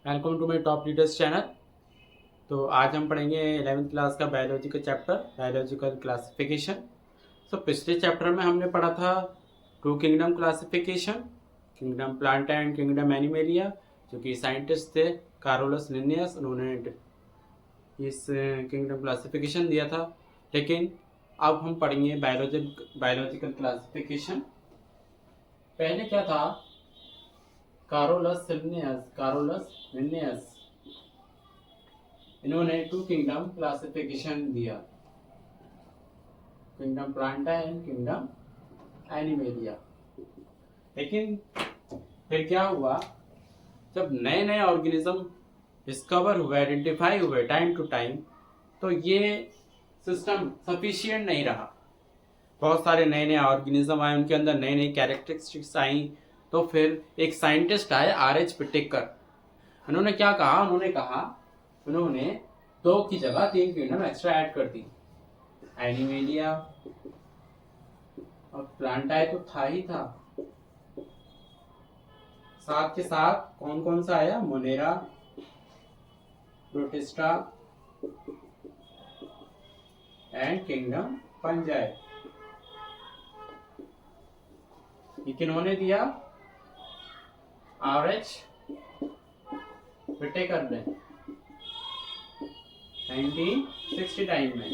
Welcome to my top leaders channel. तो आज हम पढ़ेंगे 11th क्लास का बायोलॉजी का चैप्टर बायोलॉजिकल क्लासिफिकेशन। पिछले चैप्टर में हमने पढ़ा था two kingdom classification, kingdom Plantae and kingdom Animalia. जो कि साइंटिस्ट थे कारोलस लिनियस, उन्होंने इस किंगडम क्लासिफिकेशन दिया था। लेकिन अब हम पढ़ेंगे बायोलॉजिकल क्लासिफिकेशन। पहले क्या था, कारोलस लिनियस इन्होंने टू किंगडम क्लासिफिकेशन दिया, kingdom Plantae and kingdom animalia. लेकिन फिर क्या हुआ, जब नए नए ऑर्गेनिज्म डिस्कवर हुए, आइडेंटिफाई हुए टाइम टू टाइम, तो ये सिस्टम सफिशिएंट नहीं रहा। बहुत सारे नए नए ऑर्गेनिज्म आए, उनके अंदर नई नई कैरेक्टरिस्टिक्स आई। तो फिर एक साइंटिस्ट आए R.H. पिटेकर। उन्होंने क्या कहा, उन्होंने 2 की जगह 3 किंगडम एक्स्ट्रा ऐड कर दी। एनिमेलिया और प्लांटाई तो था ही था, साथ के साथ कौन कौन सा आया, मोनेरा, प्रोटिस्टा एंड किंगडम पंजाय। ये किन्होंने दिया, R.H. विटेकर ने 1969 में।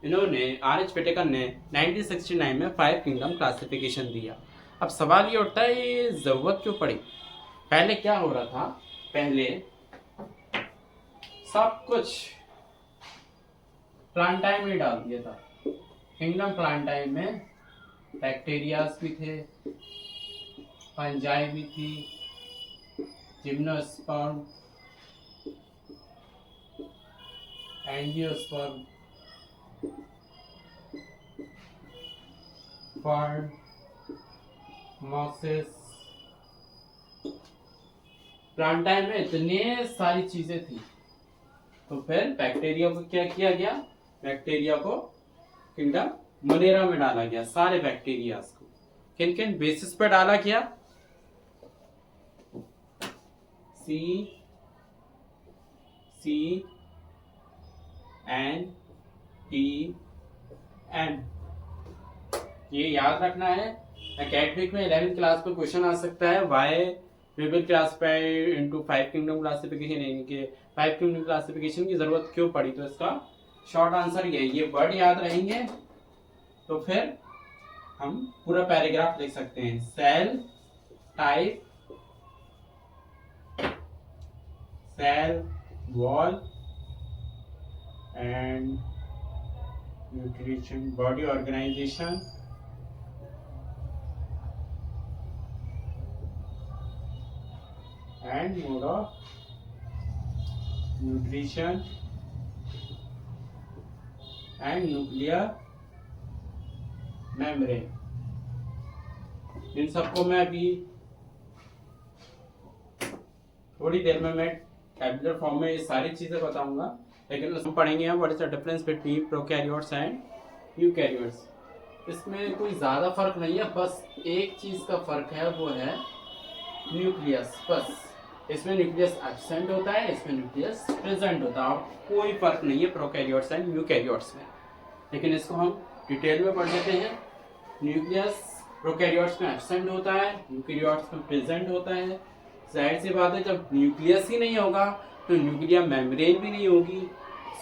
इन्होंने R.H. विटेकर ने 1969 में 5 किंगडम क्लासिफिकेशन दिया। अब सवाल ये उठता है, ये जरूरत क्यों पड़ी? पहले क्या हो रहा था, पहले सब कुछ प्लांटाई में डाल दिया था। किंगडम प्लांटाई में बैक्टीरियाज भी थे, फंजाई भी थी, जिम्नोस्पर्म, एंजियोस्पर्म, फर्न, मोसेस। प्लांटाई में इतने सारी चीजें थी। तो फिर बैक्टीरिया को क्या किया गया, बैक्टीरिया को किंगडम मोनेरा में डाला गया। सारे बैक्टीरियाज को किन किन बेसिस पे डाला गया, CNTN। ये याद रखना है, एकेडमिक में 11th क्लास में क्वेश्चन आ सकता है, why we will classify into 5 kingdom classification, यानी कि 5 किंगडम क्लासिफिकेशन की जरूरत क्यों पड़ी। तो इसका शॉर्ट आंसर ये वर्ड याद रहेंगे तो फिर हम पूरा पैराग्राफ लिख सकते हैं। Cell type, cell wall and nutrition, body organisation and mode of nutrition and nuclear membrane। इन सबको मैं अभी थोड़ी देर में मैं टैबुलर फॉर्म में ये सारी चीजें बताऊंगा। लेकिन हम पढ़ेंगे हम what is the difference between prokaryotes and eukaryotes. इसमें कोई ज्यादा फर्क नहीं है, बस एक चीज का फर्क है, वो है न्यूक्लियस। बस इसमें न्यूक्लियस एब्सेंट होता है, इसमें न्यूक्लियस प्रेजेंट होता है। और कोई फर्क नहीं है प्रोकैरियोट्स एंड यूकैरियोट्स में। लेकिन इसको हम डिटेल में पढ़ लेते हैं। न्यूक्लियस प्रोकैरियोट्स में एब्सेंट होता है, यूकैरियोट्स में प्रेजेंट होता है। जाहिर सी बात है, जब न्यूक्लियस ही नहीं होगा तो न्यूक्लियर मेम्ब्रेन भी नहीं होगी।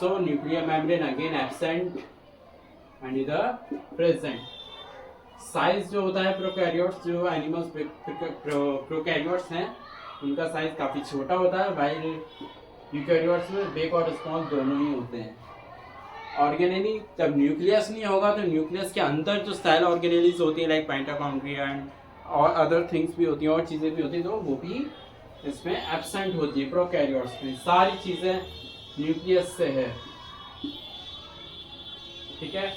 सो nuclear membrane again absent and इधर प्रेजेंट। साइज जो होता है प्रोकैरियोट्स, जो एनिमल्स प्रोकैरियोट्स हैं, उनका साइज काफी छोटा होता है, वाइल यूकैरियोट्स में बिग और स्मॉल दोनों ही होते हैं। ऑर्गेनेली जब न्यूक्लियस नहीं होगा तो न्यूक्लियस के अंदर जो सेल ऑर्गेनेलीज होती है, लाइक माइटोकॉन्ड्रिया एंड और अदर थिंग्स भी होती हैं, और चीजें भी होती हैं, तो वो भी इसमें एब्सेंट होती है। प्रोकैरियोट्स में सारी चीजें न्यूक्लियस से है, ठीक है,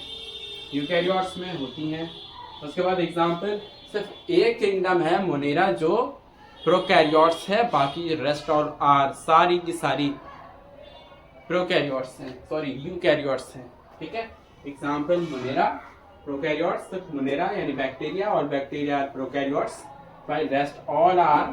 यूकैरियोट्स में होती हैं। उसके बाद एग्जांपल, सिर्फ एक किंगडम है मोनेरा जो प्रोकैरियोट्स है, बाकी रेस्ट और आर सारी की सारी प्रोकैरियोट्स हैं, सॉरी यूकैरियोट्स हैं, ठीक है। एग्जांपल मोनेरा, प्रोकैरियोट्स सिर्फ मोनेरा यानी बैक्टीरिया, और bacteria prokaryotes, while rest all are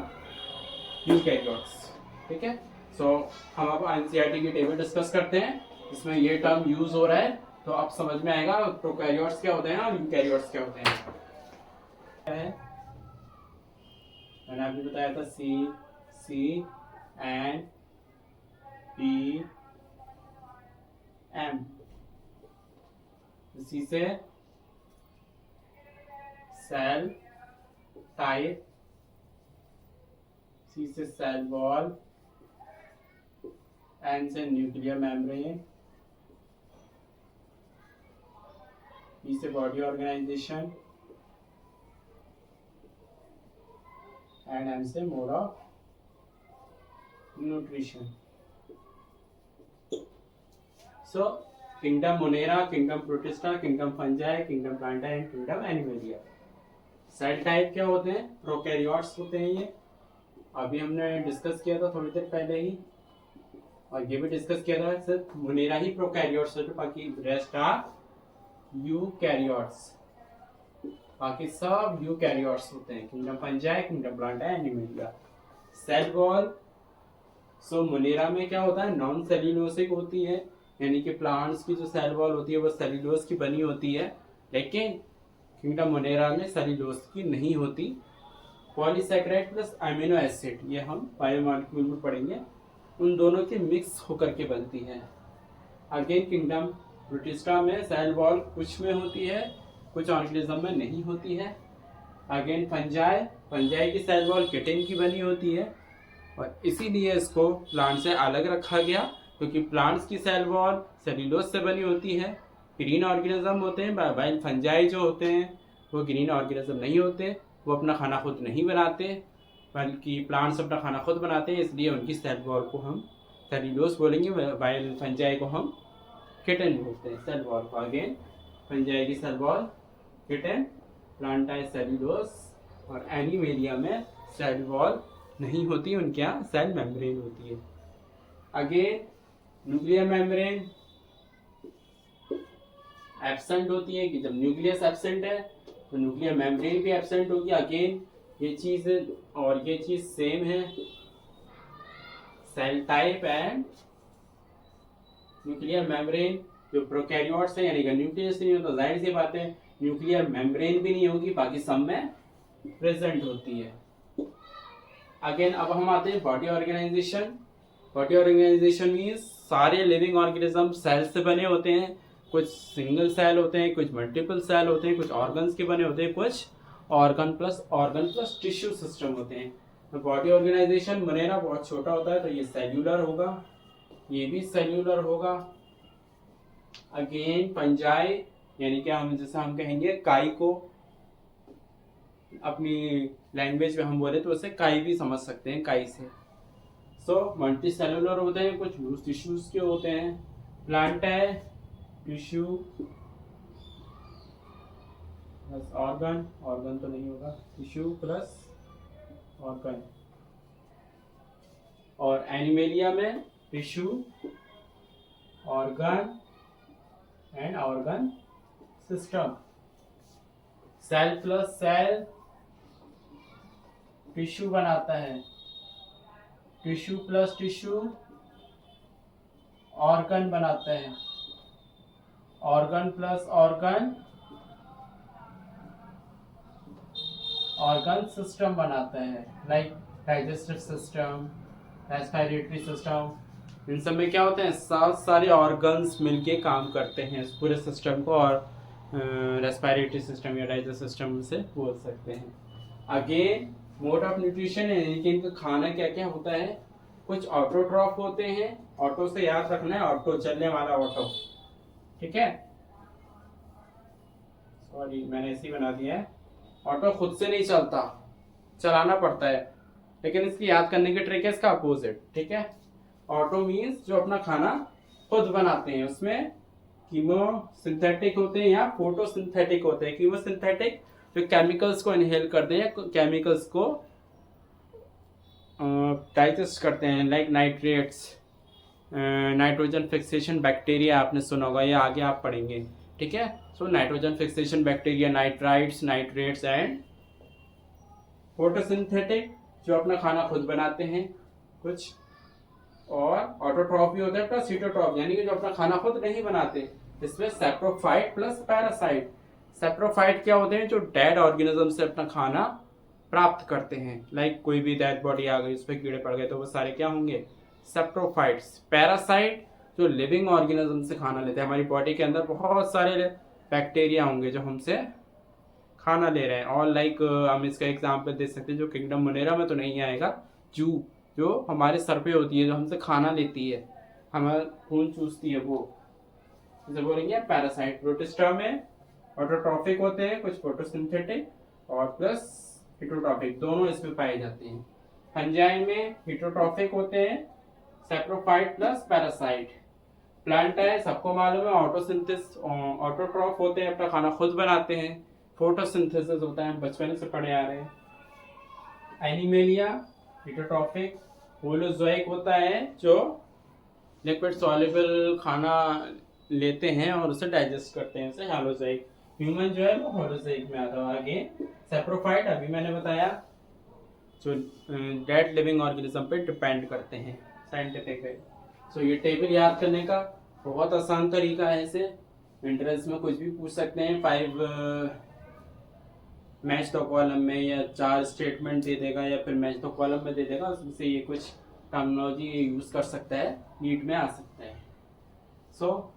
eukaryotes. ठीक है, सो हम अब एनसीईआरटी की टेबल डिस्कस करते हैं, इसमें ये टर्म यूज हो रहा है तो अब समझ में आएगा प्रोकैरियोट्स क्या होते हैं और यूकैरियोट्स क्या होते हैं। मैंने अभी बताया था C N P M, C से सेल टाइप, सी से सेल वॉल, एन से न्यूक्लियर मेम्ब्रेन, पी से बॉडी ऑर्गेनाइजेशन एंड एम से mode of nutrition. So kingdom Monera, kingdom Protista, kingdom fungi, kingdom Plantae and kingdom Animalia. Cell type क्या होते हैं? Prokaryotes होते हैं ये, अभी हमने डिस्कस किया था थोड़ी देर पहले ही, और ये भी डिस्कस किया था सिर्फ मोनेरा ही प्रोकैरियोट्स होते, बाकी रेस्ट आर यूकैरियोट्स, बाकी सब यूकैरियोट्स होते हैं। Kingdom fungi, kingdom plantae, animalia. Cell wall, so monera में क्या होता है, नॉन सेल्यूलोसिक होती है, यानी कि प्लांट्स की जो सेल वॉल होती है वो सेल्यूलोज की बनी होती है, लेकिन किंगडम मोनेरा में सेल्यूलोज की नहीं होती। पॉलीसैकेराइड प्लस अमीनो एसिड, ये हम बायोमॉलिक्यूल में पढ़ेंगे, उन दोनों के मिक्स होकर के बनती है। अगेन किंगडम प्रोटिस्टा में सेल वॉल कुछ में होती है, कुछ ऑर्गेनिज्म में नहीं होती है। अगेन फंजाई, फंजाई की सेल वॉल किटिन की बनी होती है, और इसीलिए इसको प्लांट से अलग रखा गया, क्योंकि प्लांट्स की सेल वॉल सेल्यूलोज से बनी होती है, ग्रीन ऑर्गेनिज्म होते हैं, वाइल फंजाई जो होते हैं वो ग्रीन ऑर्गेनिज्म नहीं होते, वो अपना खाना खुद नहीं बनाते, बल्कि प्लांट्स अपना खाना खुद बनाते हैं, इसलिए उनकी सेल वॉल को हम सेल्यूलोज बोलेंगे, वाइल फंजाई को हम किटिन बोलते हैं सेल वॉल को। अगेन फंजाई की सेल वॉल किटिन, प्लांटा सेल्यूलोज, और एनिमेलिया में सेल वॉल नहीं होती, उनके यहाँ सेल मेम्ब्रेन होती है। अगेन न्यूक्लियर मेम्ब्रेन एब्सेंट होती है, कि जब न्यूक्लियस एब्सेंट है तो न्यूक्लियर मेम्ब्रेन भी एब्सेंट होगी। अगेन ये चीज और ये चीज सेम है, cell type and nuclear membrane. जो प्रोकैरियोट्स है यानी कि न्यूक्लियस नहीं होता, जाहिर सी बात है न्यूक्लियर मेम्ब्रेन भी नहीं होगी, बाकी सब में प्रेजेंट होती है। अगेन अब हम आते हैं body organisation. Body organisation means सारे लिविंग ऑर्गेनिज्म सेल से बने होते हैं, कुछ सिंगल सेल होते हैं, कुछ मल्टीपल सेल होते हैं, कुछ ऑर्गन्स के बने होते हैं, कुछ ऑर्गन प्लस टिश्यू सिस्टम होते हैं। तो बॉडी ऑर्गेनाइजेशन मोनेरा बहुत छोटा होता है, तो ये सेल्यूलर होगा, ये भी सेल्यूलर होगा। अगेन फंजाई यानी कि हम जैसे हम कहेंगे काई को, अपनी लैंग्वेज में हम बोले तो उसे काई भी समझ सकते हैं, काई से। सो मल्टी सेलुलर होते हैं, कुछ लूज टिश्यूज के होते हैं। प्लांट है टिश्यू प्लस ऑर्गन, ऑर्गन तो नहीं होगा, टिश्यू प्लस ऑर्गन। और एनिमेलिया में tissue, organ and organ system. Cell plus cell tissue बनाता है, टिश्यू प्लस टिश्यू ऑर्गन बनाता है, organ plus organ organ system बनाता है, like digestive system, respiratory system. इन सब में क्या होते हैं, सारे ऑर्गन्स मिलके काम करते हैं इस पूरे सिस्टम को, और रेस्पिरेटरी सिस्टम या डाइजेस्टिव सिस्टम से बोल सकते हैं। अगेन मोड ऑफ न्यूट्रिशन है, यानी कि इनका खाना क्या क्या होता है। कुछ ऑटोट्रॉफ होते हैं, ऑटो से याद रखना है, ऑटो चलने वाला ऑटो, ठीक है, सॉरी मैंने ऐसे ही बना दिया है। ऑटो खुद से नहीं चलता, चलाना पड़ता है, लेकिन इसकी याद करने की ट्रिक है इसका अपोजिट, ठीक है। ऑटो मीन्स जो अपना खाना खुद बनाते हैं, उसमें कीमोसिंथेटिक होते हैं या फोटोसिंथेटिक होते हैं। कीमोसिंथेटिक जो केमिकल्स को इनहेल करते हैं, केमिकल्स को डाइजेस्ट करते हैं, like nitrates, nitrogen fixation bacteria आपने सुना होगा, ये आगे आप पढ़ेंगे, ठीक है। So nitrogen fixation bacteria, nitrites, nitrates and photosynthetic जो अपना खाना खुद बनाते हैं कुछ, और ऑटोट्रॉफ भी होता है प्लस हीटोट्रॉफ, यानी कि जो अपना खाना खुद नहीं बनाते। इसमें सेप्रोफाइट प्लस पैरासाइट। सेप्रोफाइट क्या होते हैं? जो डेड ऑर्गेनिज्म से अपना खाना प्राप्त करते हैं, लाइक कोई भी डेड बॉडी आ गई, उस पर कीड़े पड़ गए, तो वो सारे क्या होंगे? सेप्रोफाइट्स। पैरासाइट जो लिविंग ऑर्गेनिज्म से खाना लेते हैं, हमारी बॉडी के अंदर बहुत सारे बैक्टीरिया होंगे जो हमसे खाना ले रहे हैं। और लाइक हम इसका एग्जांपल दे सकते हैं, जो किंगडम मोनेरा में तो नहीं आएगा, जू जो हमारे सर पे होती है, जो हमसे खाना लेती है, हमारा खून चूसती है, वो इसे बोलेंगे पैरासाइट। प्रोटिस्टा में ऑटोट्रॉफिक होते हैं, कुछ फोटोसिंथेटिक और प्लस हिटोट्रॉफिक, दोनों इसमें पाए जाते हैं। फंजाई में हिटोट्रॉफिक होते हैं, सेप्रोफाइट प्लस पैरासाइट। प्लांट है, सबको मालूम है, ऑटोसिंथेसिस ऑटोट्रॉफ होते हैं, अपना खाना खुद बनाते हैं। फोटोसिंथेसिस होता है, बचपन से पढ़े आ रहे हैं। एनिमेलिया हिटोट्रॉफिक। होलोजोइक होता है, जो लिक्विड सॉल्युबल खाना लेते हैं और उसे डाइजेस्ट करते हैं, इसे होलोजोइक। ह्यूमन जो है वो होलोजोइक में आता है। आगे सेप्रोफाइट अभी मैंने बताया, जो डेड लिविंग ऑर्गेनिज्म पे डिपेंड करते हैं, साइंटिफिक है। सो ये टेबल याद करने का बहुत आसान तरीका है, इसे इंट्रेंस में कुछ भी पूछ सकते हैं। 5 मैच द कॉलम में, या 4 स्टेटमेंट दे देगा, या फिर मैच द कॉलम में दे देगा, उसमें से ये कुछ टर्मिनोलॉजी यूज कर सकता है, नीट में आ सकता है। सो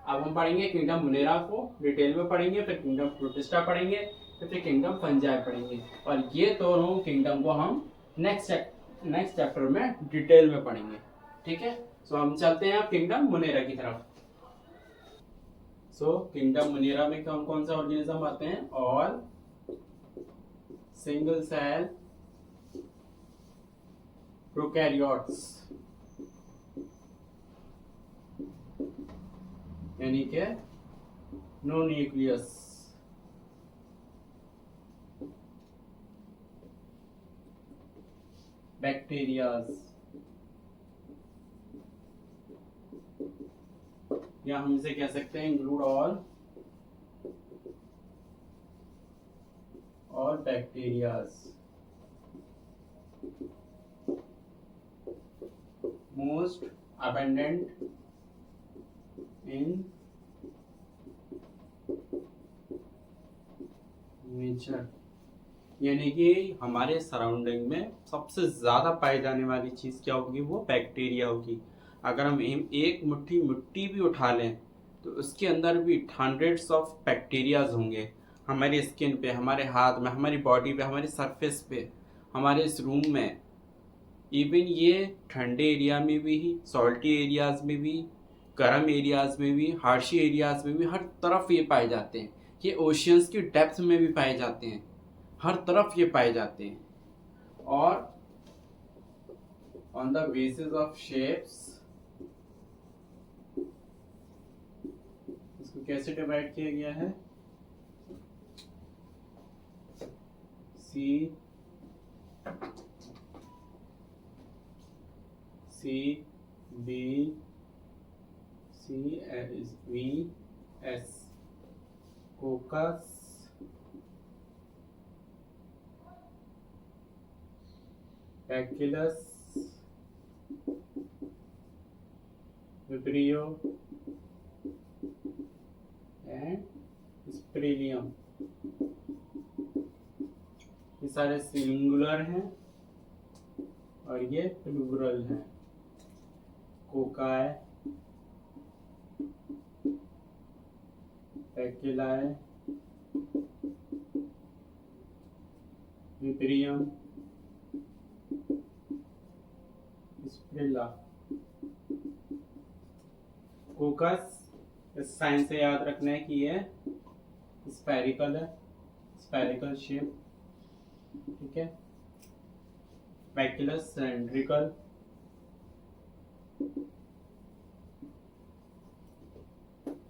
अब हम पढ़ेंगे किंगडम मोनेरा को डिटेल में पढ़ेंगे, फिर किंगडम प्रोटिस्टा पढ़ेंगे, फिर किंगडम फंजाई पढ़ेंगे, और ये दोनों किंगडम को हम नेक्स्ट चैप्टर में डिटेल में पढ़ेंगे। ठीक है, सो हम चलते हैं अब किंगडम मोनेरा की तरफ। सो किंगडम मोनेरा में कौन कौन सा ऑर्गेनिज्म आते हैं? ऑल सिंगल सेल प्रोकैरियोट्स, यानी कि नो न्यूक्लियस। बैक्टीरियाज, या हम इसे कह सकते हैं include all bacterias. Most abundant in nature, यानी कि हमारे सराउंडिंग में सबसे ज्यादा पाई जाने वाली चीज क्या होगी? वो बैक्टीरिया होगी। अगर हम एक मुट्ठी मिट्टी भी उठा लें तो उसके अंदर भी हंड्रेड्स ऑफ बैक्टीरियाज होंगे। हमारी स्किन पे, हमारे हाथ में, हमारी बॉडी पे, हमारी सरफेस पे, हमारे इस रूम में, इवन ये ठंडे एरिया में भी, सॉल्टी एरियाज में भी, गर्म एरियाज में भी, हार्शी एरियाज में भी, हर तरफ ये पाए जाते हैं। ये ओशियंस की डेप्थ में भी पाए जाते हैं, हर तरफ ये पाए जाते हैं। और on the basis of shapes, इसको कैसे डिवाइड किया गया है? C B C S V S, coccus, bacillus, vibrio and spirillum. ये सारे सिंगुलर हैं और ये प्लूरल हैं। कोकाई, बैक्यूलाई, विब्रियम, स्प्रेला। कोकस इस साइन से याद रखना है कि ये स्फेरिकल है, स्फेरिकल शेप। ठीक है। बैक्यूलस सिलिंड्रिकल,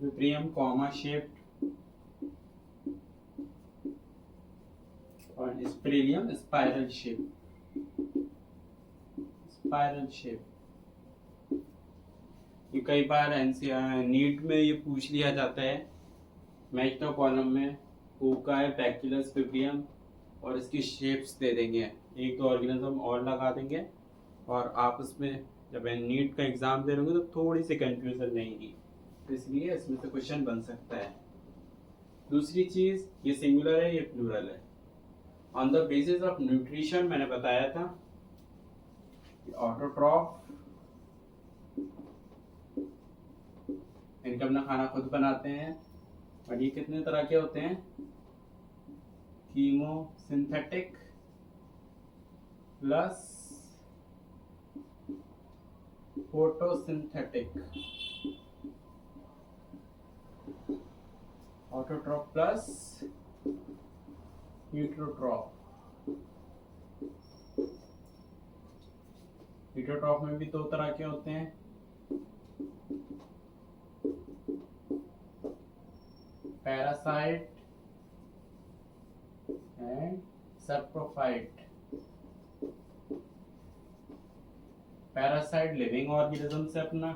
विब्रियम कॉमा शेप्ड, और स्प्रेलियम स्पाइरल शेप। स्पाइरल शेप ये कई बार नीट में ये पूछ लिया जाता है, मैच द कॉलम में कोकाई, बैक्यूलस, विब्रियम और इसकी शेप्स दे देंगे। एक दो ऑर्गेनिज्म और लगा देंगे और आप उसमें जब नीट का एग्ज़ाम दे रहे तो थोड़ी सी कंफ्यूजन रहेगी, तो इसलिए इसमें से क्वेश्चन बन सकता है। दूसरी चीज़, ये सिंगुलर है, ये प्लूरल है। On the basis of nutrition मैंने बताया था, ऑटोट्रॉफ इनका अपना खाना खुद बनाते हैं, और ये कितने तरह के होते हैं, chemosynthetic plus photosynthetic, autotroph plus heterotroph. Heterotroph में भी दो तरह के होते हैं, parasite and saprophyte. Parasite living organism से अपना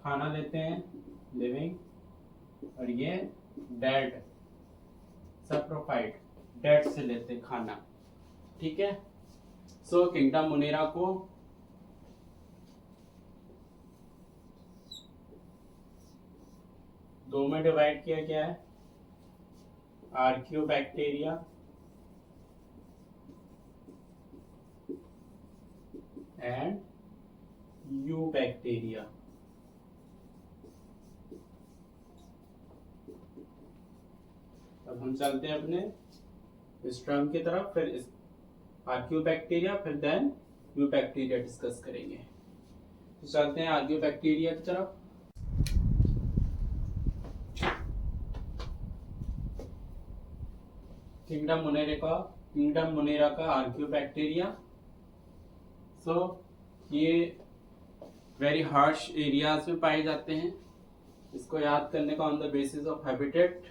खाना लेते हैं, लिविंग, और ये डेड, सैप्रोफाइट डेड से लेते हैं खाना। ठीक है। सो किंगडम मोनेरा को दो में डिवाइड किया गया है, आर्कियोबैक्टीरिया एंड यूबैक्टीरिया। अब हम चलते हैं अपने स्ट्रम की तरफ, फिर इस आर्कियोबैक्टीरिया, फिर देन यूबैक्टीरिया डिस्कस करेंगे। तो चलते हैं आर्कियोबैक्टीरिया की तरफ। किंगडम मोनेरा का आर्कियोबैक्टीरिया। सो ये वेरी हार्श एरियाज में पाए जाते हैं। इसको याद करने का on the basis of habitat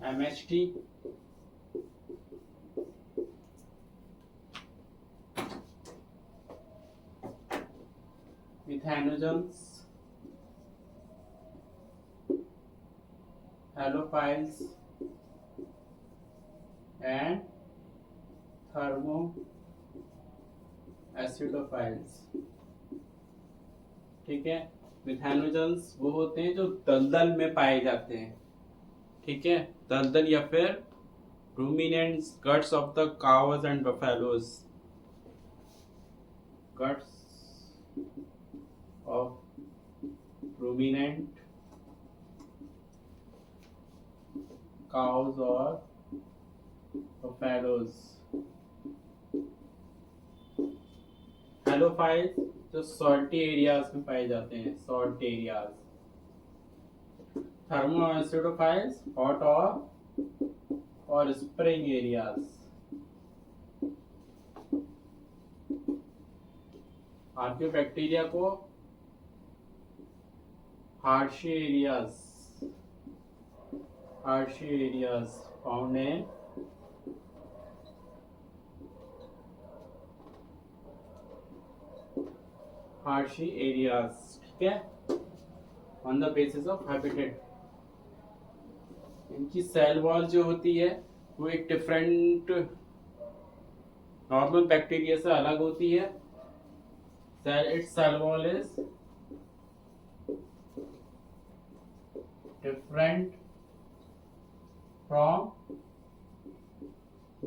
MHT, methanogens, halophiles and thermoacidophiles. ठीक है। मिथेनोजन्स वो होते हैं जो दलदल में पाए जाते हैं। ठीक है, दलदल या फिर ruminants, guts of the cows and buffaloes, guts of ruminant cows or buffaloes। Halophiles जो सॉल्टी एरियाज में पाए जाते हैं, सॉल्ट एरियाज। थर्मोएसिडोफाइल्स हॉट और स्प्रिंग एरियाज। आर्कियोबैक्टीरिया को हार्शी एरियाज फाउंड इन हार्शी एरियाज। ठीक है, on the basis of habitat. इनकी सेल वॉल जो होती है वो एक डिफरेंट नॉर्मल बैक्टीरिया से अलग होती है। Its cell wall is different from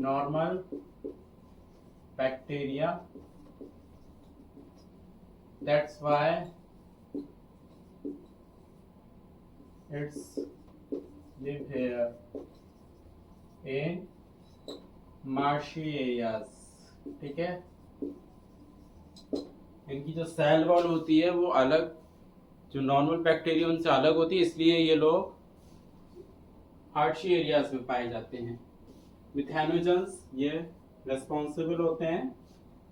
normal bacteria, that's why it's live here in marshy areas। ठीक है, इनकी जो सेल वॉल होती है वो अलग, जो नॉर्मल बैक्टीरिया उनसे अलग होती है, इसलिए ये लोग हार्शी एरियाज में पाए जाते हैं। मिथेनोजन्स ये रेस्पॉन्सिबल होते हैं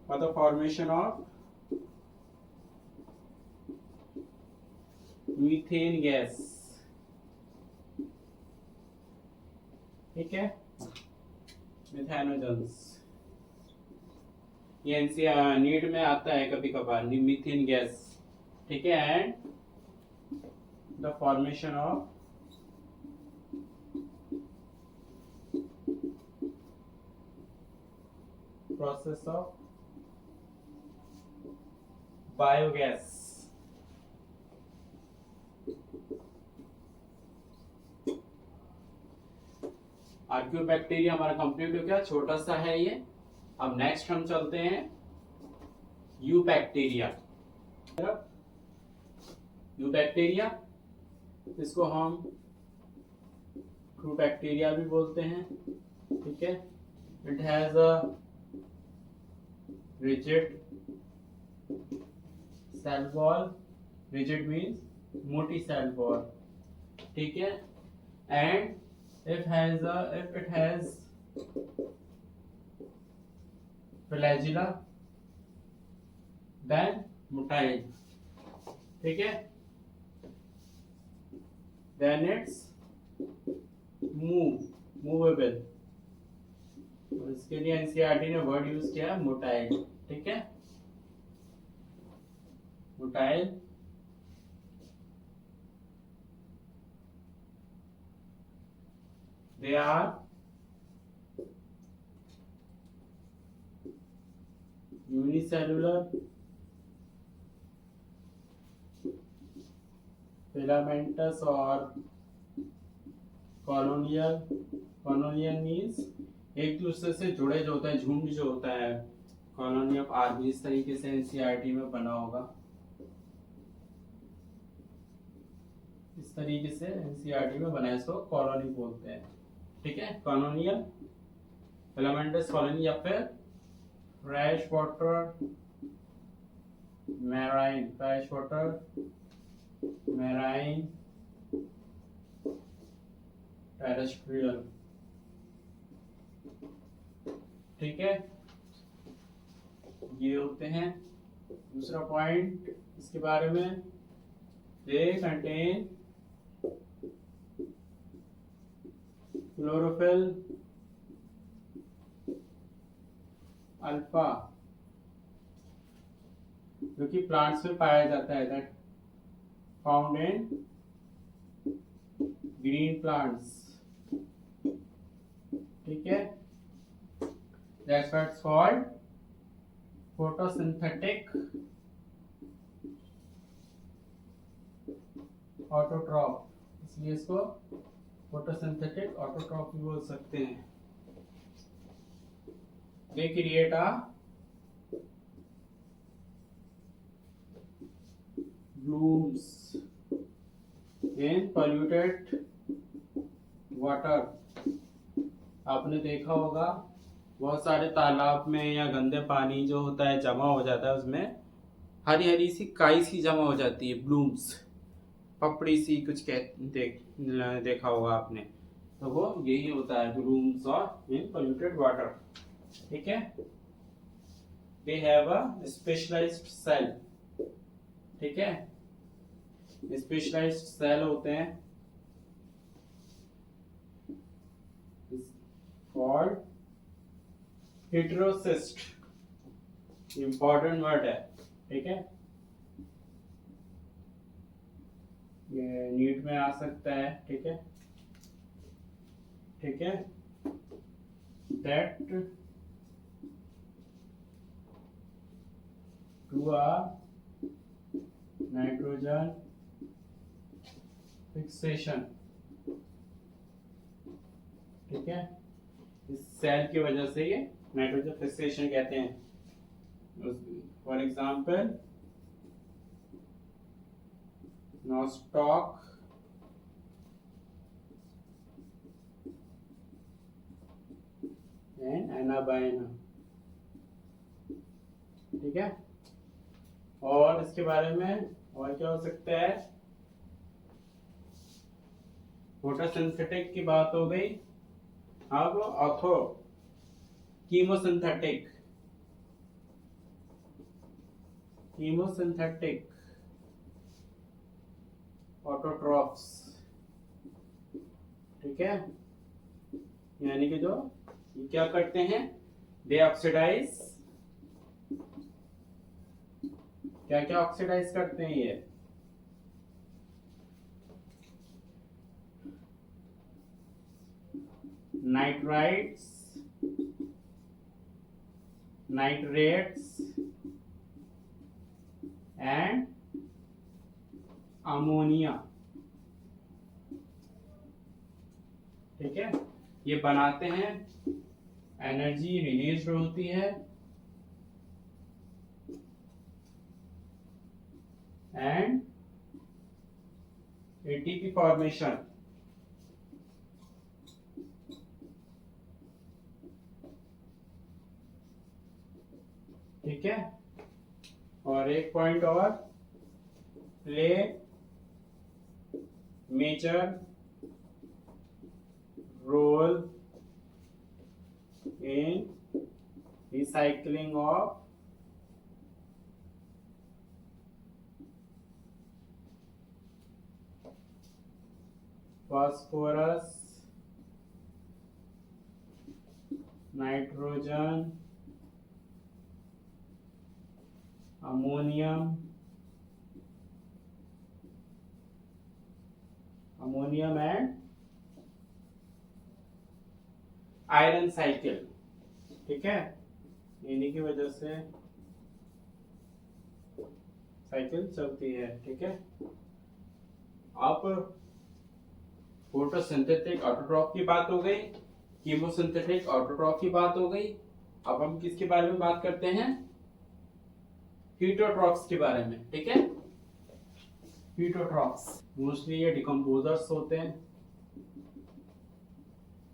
for the formation of methane gas. ठीक है, मिथेनोजन्स ये एनसीआर नीट में आता है कभी कभार, मीथेन गैस। ठीक है, and the formation of process of biogas. आर्कियोबैक्टीरिया हमारा कंप्लीट हो गया, छोटा सा है ये। अब नेक्स्ट हम चलते हैं यूबैक्टीरिया। यूबैक्टीरिया, इसको हम ट्रू बैक्टीरिया भी बोलते हैं, ठीक है। It has a rigid cell wall, rigid means मोटी cell wall, ठीक है। and if it has flagella then motile, ठीक है। then it's movable, और इसके लिए एनसीईआरटी ने वर्ड यूज किया है मोटाइल, ठीक है। Motile they are unicellular filamentous और कॉलोनियल। कॉलोनियल मीन्स एक दूसरे से जुड़े जो होता है, झुंड जो होता है, कॉलोनी ऑफ आर्मी, इस तरीके से एनसीईआरटी में बना होगा, इस तरीके से एनसीईआरटी में बना है, इसको कॉलोनी बोलते हैं, ठीक है। कॉलोनियल फिलामेंटस कॉलोनी, या फिर fresh water marine, fresh water marine terrestrial, ठीक है। ये होते हैं। दूसरा पॉइंट इसके बारे में, दे कंटेन क्लोरोफिल अल्फा, जो कि प्लांट्स में पाया जाता है, that found in green plants, ठीक है। That's why it's called photosynthetic autotroph, इसलिए इसको photosynthetic autotroph भी बोल सकते हैं। They create a blooms in polluted water। आपने देखा होगा बहुत सारे तालाब में या गंदे पानी जो होता है जमा हो जाता है, उसमें हरी हरी सी काई सी जमा हो जाती है, ब्लूम्स, पपड़ी सी कुछ देखा होगा आपने, तो वो यही होता है ब्लूम्स और इन पोल्यूटेड वाटर, ठीक है। They have a specialised cell, ठीक है। स्पेशलाइज्ड सेल होते हैं कॉल्ड हेटेरोसिस्ट, इंपॉर्टेंट वर्ड है, ठीक है। ये नीट में आ सकता है, ठीक है, ठीक है। That to a nitrogen fixation, ठीक है। इस सेल की वजह से ये नाइट्रोजन फिक्सेशन कहते हैं। फॉर एग्जाम्पल नॉस्टॉक एंड एनाबाइना, ठीक है। और इसके बारे में और क्या हो सकता है, फोटोसिंथेटिक की बात हो गई। अब ऑथो कीमोसिंथेटिक, कीमोसिंथेटिक ऑटोट्रॉफ्स, ठीक है। यानी कि जो ये क्या करते हैं, दे ऑक्सीडाइज, क्या क्या ऑक्सीडाइज करते हैं ये, नाइट्राइट्स, नाइट्रेट्स एंड अमोनिया। ठीक है, ये बनाते हैं, एनर्जी रिलीज होती है एंड एटीपी फॉर्मेशन। ठीक है, और एक पॉइंट और, play major role in recycling of phosphorus, nitrogen, ammonium and iron cycle. ठीक है, इन्हीं की वजह से साइकिल चलती है। ठीक है, अब फोटोसिंथेटिक ऑटोट्रॉफ की बात हो गई, कीमोसिंथेटिक ऑटोट्रॉफ की बात हो गई। अब हम किसके बारे में बात करते हैं? हीटोट्रॉफ्स के बारे में। ठीक है, हीटोट्रॉफ्स मोस्टली ये डिकम्पोजर्स होते हैं,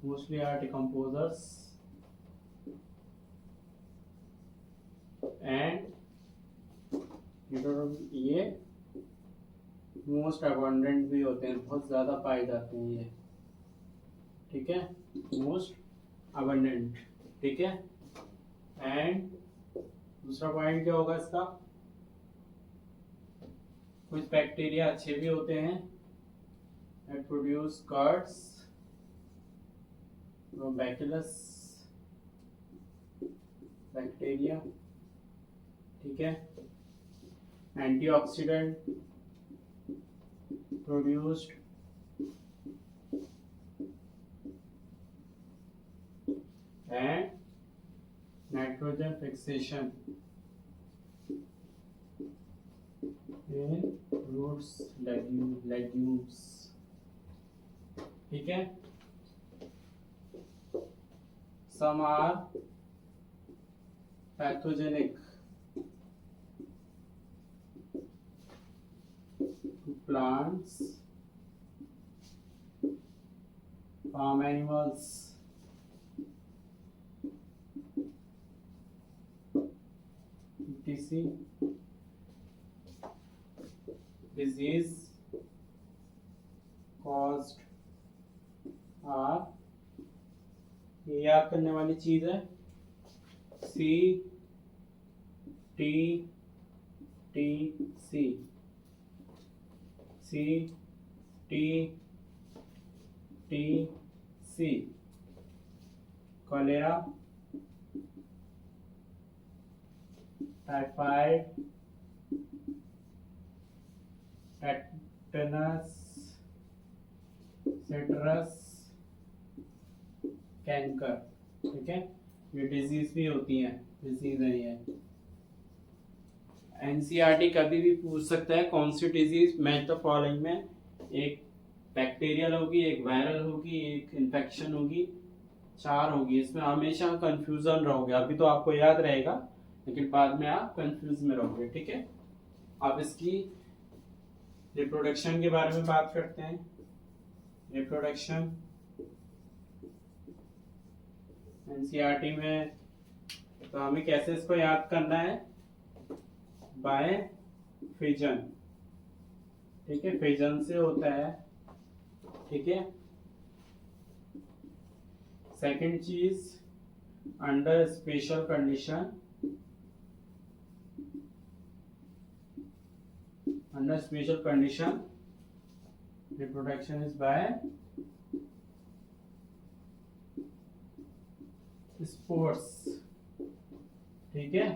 मोस्टली आर डिकम्पोजर्स एंड ये मोस्ट अबंडेंट भी होते हैं, बहुत ज्यादा पाए जाते हैं ये। ठीक है, मोस्ट अबंडेंट। ठीक है, एंड दूसरा पॉइंट क्या होगा इसका? कुछ बैक्टीरिया अच्छे भी होते हैं, that produce curds from bacillus bacteria. ठीक है, antioxidant produced and nitrogen fixation in roots, legumes। ठीक है, some are pathogenic to plants, farm animals, etc. Disease caused are, ये याद करने वाली चीज है, C T T C, C T T C. Cholera, typhoid, tetanus, citrus, canker. ठीक है, ये डिजीज भी होती हैं, डिजीज है ये। एनसीईआरटी कभी भी पूछ सकता है कौन सी डिजीज मैच द फॉलोइंग में, एक बैक्टीरियल होगी, एक वायरल होगी, एक इन्फेक्शन होगी, चार होगी। इसमें हमेशा कंफ्यूजन रहोगे, अभी तो आपको याद रहेगा लेकिन बाद में आप कंफ्यूज में रहोगे। ठीक है, अब इसकी रिप्रोडक्शन के बारे में बात करते हैं। रिप्रोडक्शन एनसीईआरटी में तो हमें कैसे इसको याद करना है? By fission. ठीक है, फिजन से होता है। ठीक है, सेकंड चीज, under special condition, under special condition reproduction is by spores। ठीक है,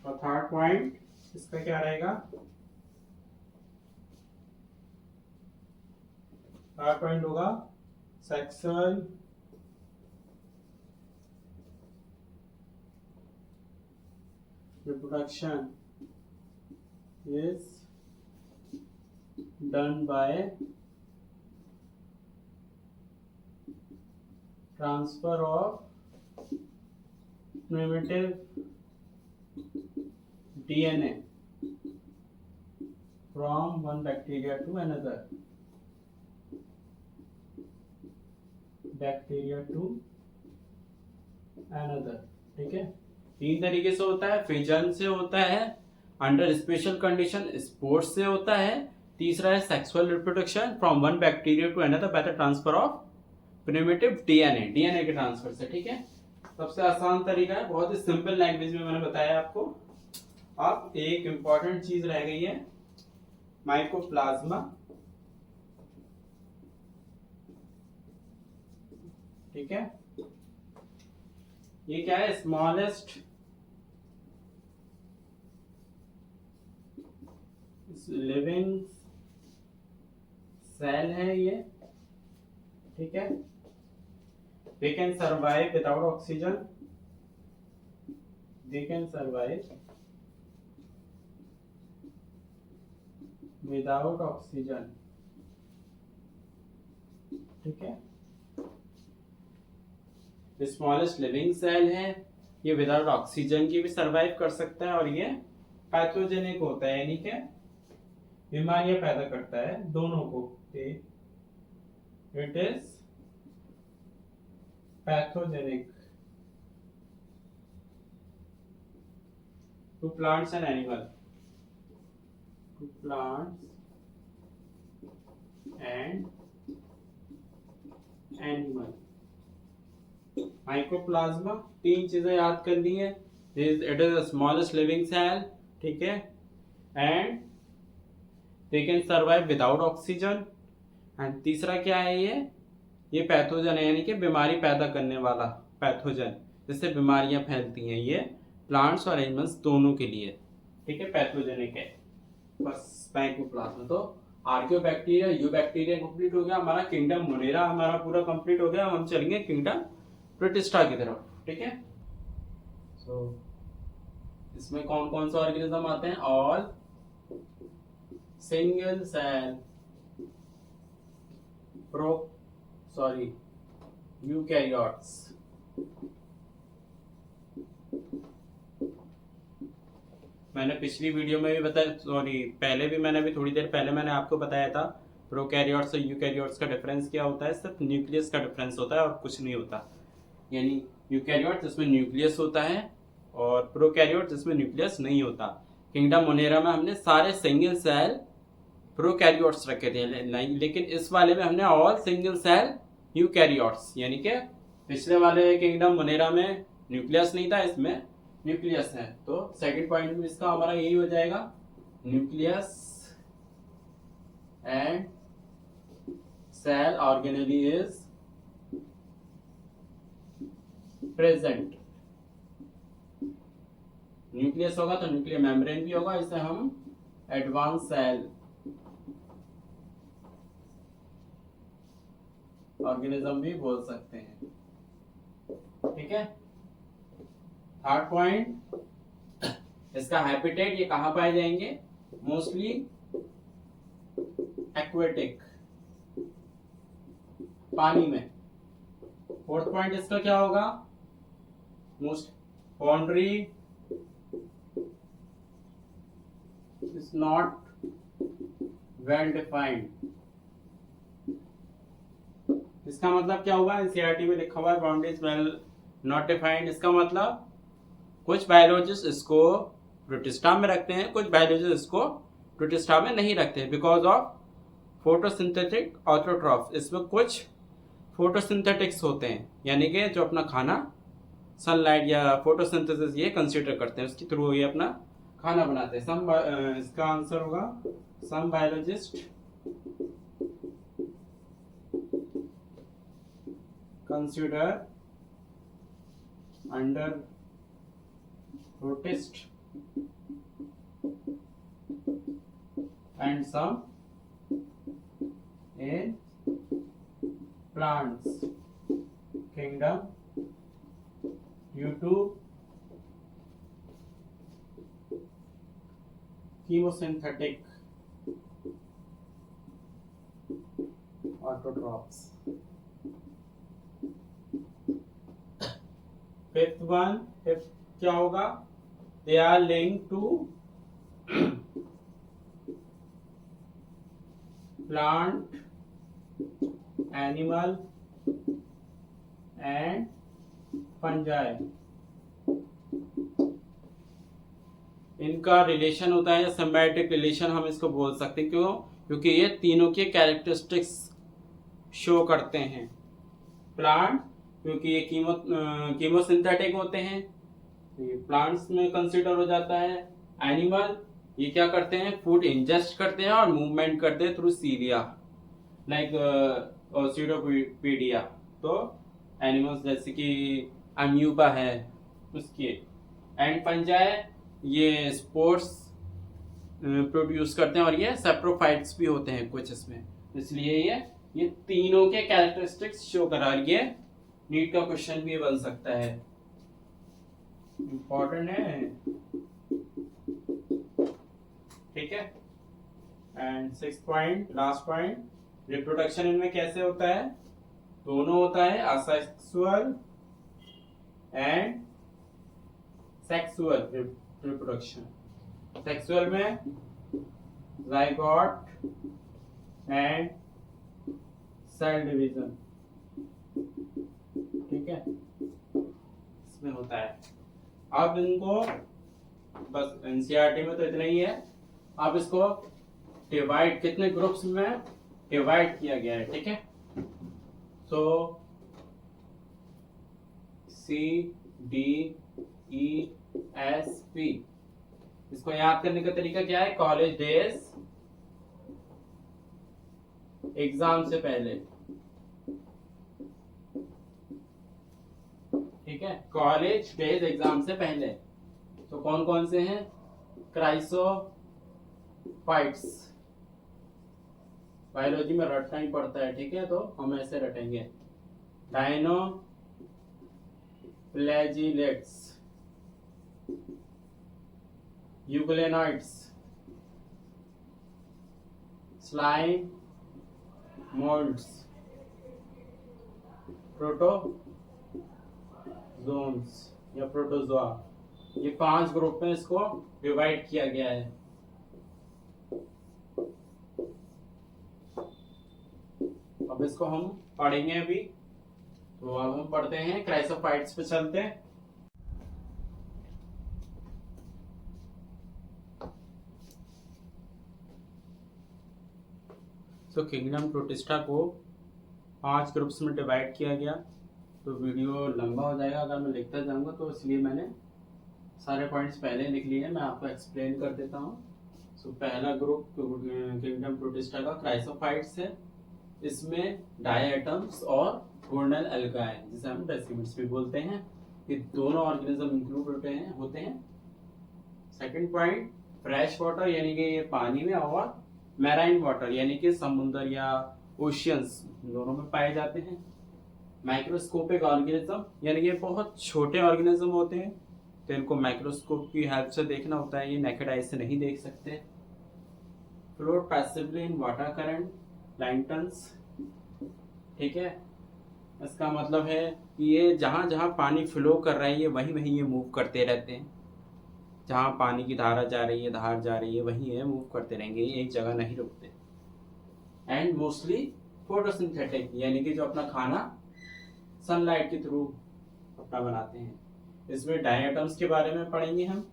और थर्ड पॉइंट इसका क्या रहेगा? थर्ड पॉइंट होगा sexual reproduction is done by transfer of primitive DNA from one bacteria to another. ठीक है, 3 तरीके से होता है। फिजन से होता है, अंडर स्पेशल कंडीशन स्पोर्स से होता है, तीसरा है sexual reproduction from one bacteria to another by the transfer of primitive DNA के ट्रांसफर से। ठीक है, सबसे आसान तरीका है, बहुत ही सिंपल लैंग्वेज में मैंने बताया आपको। अब एक इंपॉर्टेंट चीज रह गई है, माइकोप्लाज्मा। ठीक है, ये क्या है? स्मॉलेस्ट लिविंग सेल है ये। ठीक है, they can survive without oxygen. They can survive without oxygen. ठीक है, स्मॉलेस्ट लिविंग सेल है ये, विदाउट ऑक्सीजन की भी सरवाइव कर सकता है, और ये पैथोजेनिक होता है, यानी कि बीमारियां पैदा करता है दोनों को। It is pathogenic to plants and animal, to plants and animal. Mycoplasma, 3 चीजें याद करनी है। It is the smallest living cell, ठीक है, and they can survive without oxygen, and तीसरा क्या है? ये पैथोजन है, यानी कि बीमारी पैदा करने वाला पैथोजन, जिससे बीमारियां फैलती हैं। ये प्लांट्स और एनिमल्स दोनों के लिए, ठीक है, पैथोजेनिक है। बस माइकोप्लाज्मा। तो आर्कियोबैक्टीरिया, यूबैक्टीरिया कंप्लीट हो गया हमारा, किंगडम मोनेरा हमारा पूरा कंप्लीट हो गया। हम चलेंगे किंगडम प्रोटिस्टा की तरफ। ठीक है, सो इसमें कौन कौन से ऑर्गेनिज्म आते हैं? All single cell eukaryotes. मैंने पिछली वीडियो में भी बताया, पहले भी मैंने थोड़ी देर पहले मैंने आपको बताया था प्रोकैरियोट्स और यूकैरियोट्स का डिफरेंस क्या होता है। सिर्फ न्यूक्लियस का डिफरेंस होता है और कुछ नहीं होता। यानी यूकैरियोट जिसमें न्यूक्लियस होता है और प्रोकैरियोट जिसमें न्यूक्लियस नहीं होता। किंगडम मोनेरा में हमने सारे सिंगल सेल प्रोकैरियोट्स रखे थे, लेकिन इस वाले में हमने ऑल सिंगल सेल यूकैरियोट्स, यानी कि पिछले वाले किंगडम मोनेरा में न्यूक्लियस नहीं था, इसमें न्यूक्लियस है। तो सेकंड पॉइंट में इसका हमारा यही हो जाएगा, nucleus and cell organelle is present. Nucleus होगा तो न्यूक्लियर मेम्ब्रेन भी होगा, इसे हम एडवांस सेल ऑर्गेनिज्म भी बोल सकते हैं। ठीक है, थर्ड पॉइंट, इसका हैबिटेट, ये कहां पाए जाएंगे? मोस्टली एक्वेटिक, पानी में। फोर्थ पॉइंट इसका क्या होगा? Most boundary is not well defined. इसका मतलब क्या होगा? एनसीईआरटी में लिखा हुआ है boundary is well not defined. इसका मतलब कुछ बायोलॉजिस्ट इसको प्रोटिस्टा में रखते हैं, कुछ बायोलॉजिस्ट इसको प्रोटिस्टा में नहीं रखते, बिकॉज ऑफ फोटोसिंथेटिक ऑटोट्रॉफ। इसमें कुछ फोटोसिंथेटिक्स होते हैं, यानी कि जो अपना खाना सनलाइट या फोटोसिंथेसिस ये कंसीडर करते हैं, उसके थ्रू ये अपना खाना बनाते हैं। इसका आंसर होगा some biologist consider under protist and some in plants kingdom due to chemosynthetic autotrophs. Fifth क्या होगा? They are linked to plant, animal and fungi. इनका रिलेशन होता है सिम्बायोटिक रिलेशन, हम इसको बोल सकते हैं। क्यों? क्योंकि ये तीनों के कैरेक्टरिस्टिक्स शो करते हैं। प्लांट क्योंकि ये कीमोसिंथेटिक होते हैं, ये प्लांट्स में कंसीडर हो जाता है। एनिमल ये क्या करते हैं? फूड इंजेस्ट करते हैं और मूवमेंट करते हैं थ्रू सीलिया, लाइक सीडोपीडिया। तो एनिमल्स जैसे कि अम्यूबा है उसके। एंड फंजाई ये स्पोर्स प्रोड्यूस करते हैं और ये सेप्रोफाइट्स भी होते हैं कुछ इसमें, इसलिए ये तीनों के कैरेक्टरिस्टिक्स शो करा। ये नीट का क्वेश्चन भी बन सकता है, इंपॉर्टेंट है, ठीक है। And 6 point, last point, reproduction इनमें कैसे होता है? दोनों होता है, asexual and sexual reproduction. Sexual में जाइगोट एंड सेल डिवीजन, ठीक है, इसमें होता है। अब इनको बस एनसीईआरटी में तो इतना ही है। अब इसको डिवाइड कितने ग्रुप्स में डिवाइड किया गया है, ठीक है। सो CDESP, इसको याद करने का तरीका क्या है? कॉलेज डेज एग्जाम से पहले, ठीक है, कॉलेज डेज एग्जाम से पहले। तो कौन कौन से हैं? क्राइसोफाइट्स, बायोलॉजी में रटना ही पड़ता है, ठीक है, तो हम ऐसे रटेंगे। Dinoflagellates, euglenoids, slime moulds, protozoans या प्रोटोजोआ, ये 5 ग्रुप में इसको डिवाइड किया गया है। अब इसको हम पढ़ेंगे अभी, तो अब हम पढ़ते हैं, क्राइसोफाइट्स पे चलते हैं। तो किंगडम प्रोटिस्टा को 5 ग्रुप्स में डिवाइड किया गया। तो वीडियो लंबा हो जाएगा अगर मैं लिखता जाऊंगा, तो इसलिए मैंने सारे पॉइंट्स पहले लिख लिए हैं, मैं आपको एक्सप्लेन कर देता हूँ। सो पहला ग्रुप किंगडम प्रोटिस्टा का क्राइसोफाइट्स है। इसमें डायटम्स और घूर्णन एल्गाए, जिसे हम डेसिमिड्स भी बोलते हैं, ये दोनों ऑर्गेनिज्म इंक्लूड होते हैं। सेकंड पॉइंट, फ्रेश वाटर यानी कि ये पानी में, और मैराइन वाटर यानी कि समुद्र या ओशियंस दोनों में पाए जाते हैं। माइक्रोस्कोपिक ऑर्गेनिज्म यानी कि बहुत छोटे ऑर्गेनिज्म होते हैं, तो इनको माइक्रोस्कोप की हेल्प से देखना होता है, ये नेकेड आई से नहीं देख सकते। Float passively in water current, planktons, ठीक है, इसका मतलब है कि ये जहाँ जहाँ पानी फ्लो कर रहा है ये वहीं वहीं ये मूव करते रहते हैं। जहाँ पानी की धारा जा रही है, धार जा रही है, वहीं ये मूव करते रहेंगे, ये एक जगह नहीं रुकते। एंड मोस्टली फोटोसिंथेटिक यानी कि जो अपना खाना सनलाइट के थ्रू अपना बनाते हैं। इसमें डायटम्स के बारे में पढ़ेंगे हम।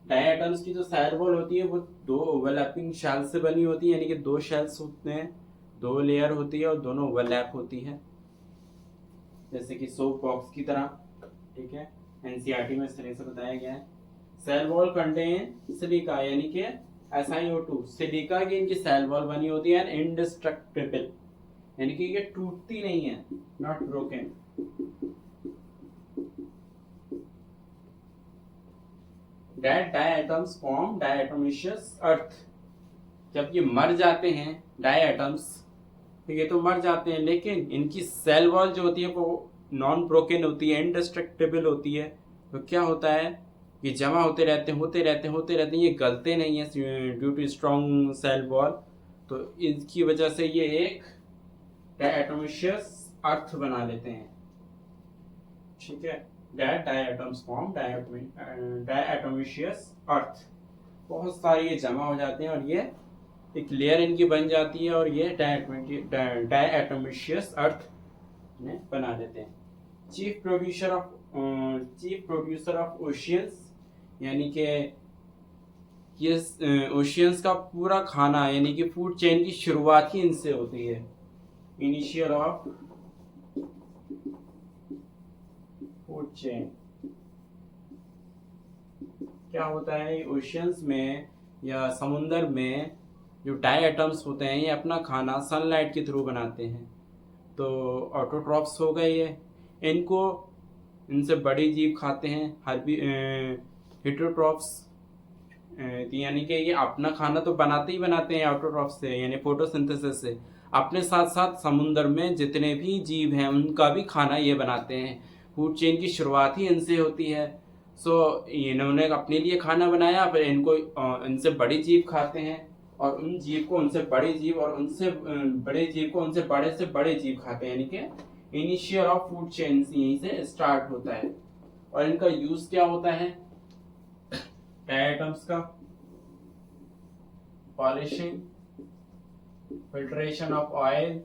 डायटम्स की जो सेल वॉल होती है वो 2 ओवरलैपिंग शेल से बनी होती है, यानी कि 2 शेल्स होते हैं, 2 लेयर होती है और दोनों ओवरलैप होती है, जैसे कि सोप बॉक्स की तरह, ठीक है। एनसीईआरटी में इस तरह से बताया गया है। सेल वॉल कंटेन सिलिका यानी कि SiO2, सिलिका की इनकी सेल वॉल बनी होती है। एंड इंडिस्ट्रक्टिबल यानी कि ये टूटती नहीं है, not broken. Dead diatoms form diatomaceous earth, जब ये मर जाते हैं डायटम्स तो ये तो मर जाते हैं, लेकिन इनकी सेल वॉल जो होती है वो नॉन ब्रोकन होती है, इंडिस्ट्रक्टेबल होती है। तो क्या होता है, ये जमा होते रहते हैं, ये गलते नहीं है due to strong cell wall. तो इसकी वजह से ये एक डायटोमिशियस अर्थ बना लेते हैं, ठीक है। डायटम्स फॉर्म डायटोमिशियस अर्थ, बहुत सारे ये जमा हो जाते हैं और ये एक लेयर इनकी बन जाती है और ये डायटोमिशियस अर्थ में बना देते हैं। चीफ प्रोड्यूसर ऑफ ओशियंस, यानी कि ये ओशियंस का पूरा खाना, यानी कि फूड चेन की शुरुआत ही इनसे होती है। इनिशियल ऑफ फूड चेन क्या होता है, ओशियंस में या समुंदर में जो डाई एटम्स होते हैं ये अपना खाना सनलाइट के थ्रू बनाते हैं। तो ऑटोट्रॉप्स हो गए ये, इनको इनसे बड़ी जीव खाते हैं। हेटरोट्रॉप्स यानी कि ये अपना खाना तो बनाते ही बनाते हैं ऑटोट्रॉप्स से, यानी फोटोसिंथेसिस से। अपने साथ साथ समुद्र में जितने भी जीव हैं उनका भी खाना ये बनाते हैं। फूड चेन की शुरुआत ही इनसे होती है। सो इन्होंने अपने लिए खाना बनाया, फिर इनको इनसे बड़ी जीव खाते हैं और उन जीव को उनसे बड़े जीव और उनसे बड़े जीव को उनसे बड़े जीव खाते हैं, यानी कि इनिशियल ऑफ फूड चेन यहीं से स्टार्ट होता है। और इनका यूज क्या होता है, आइटम्स का polishing, filtration of oil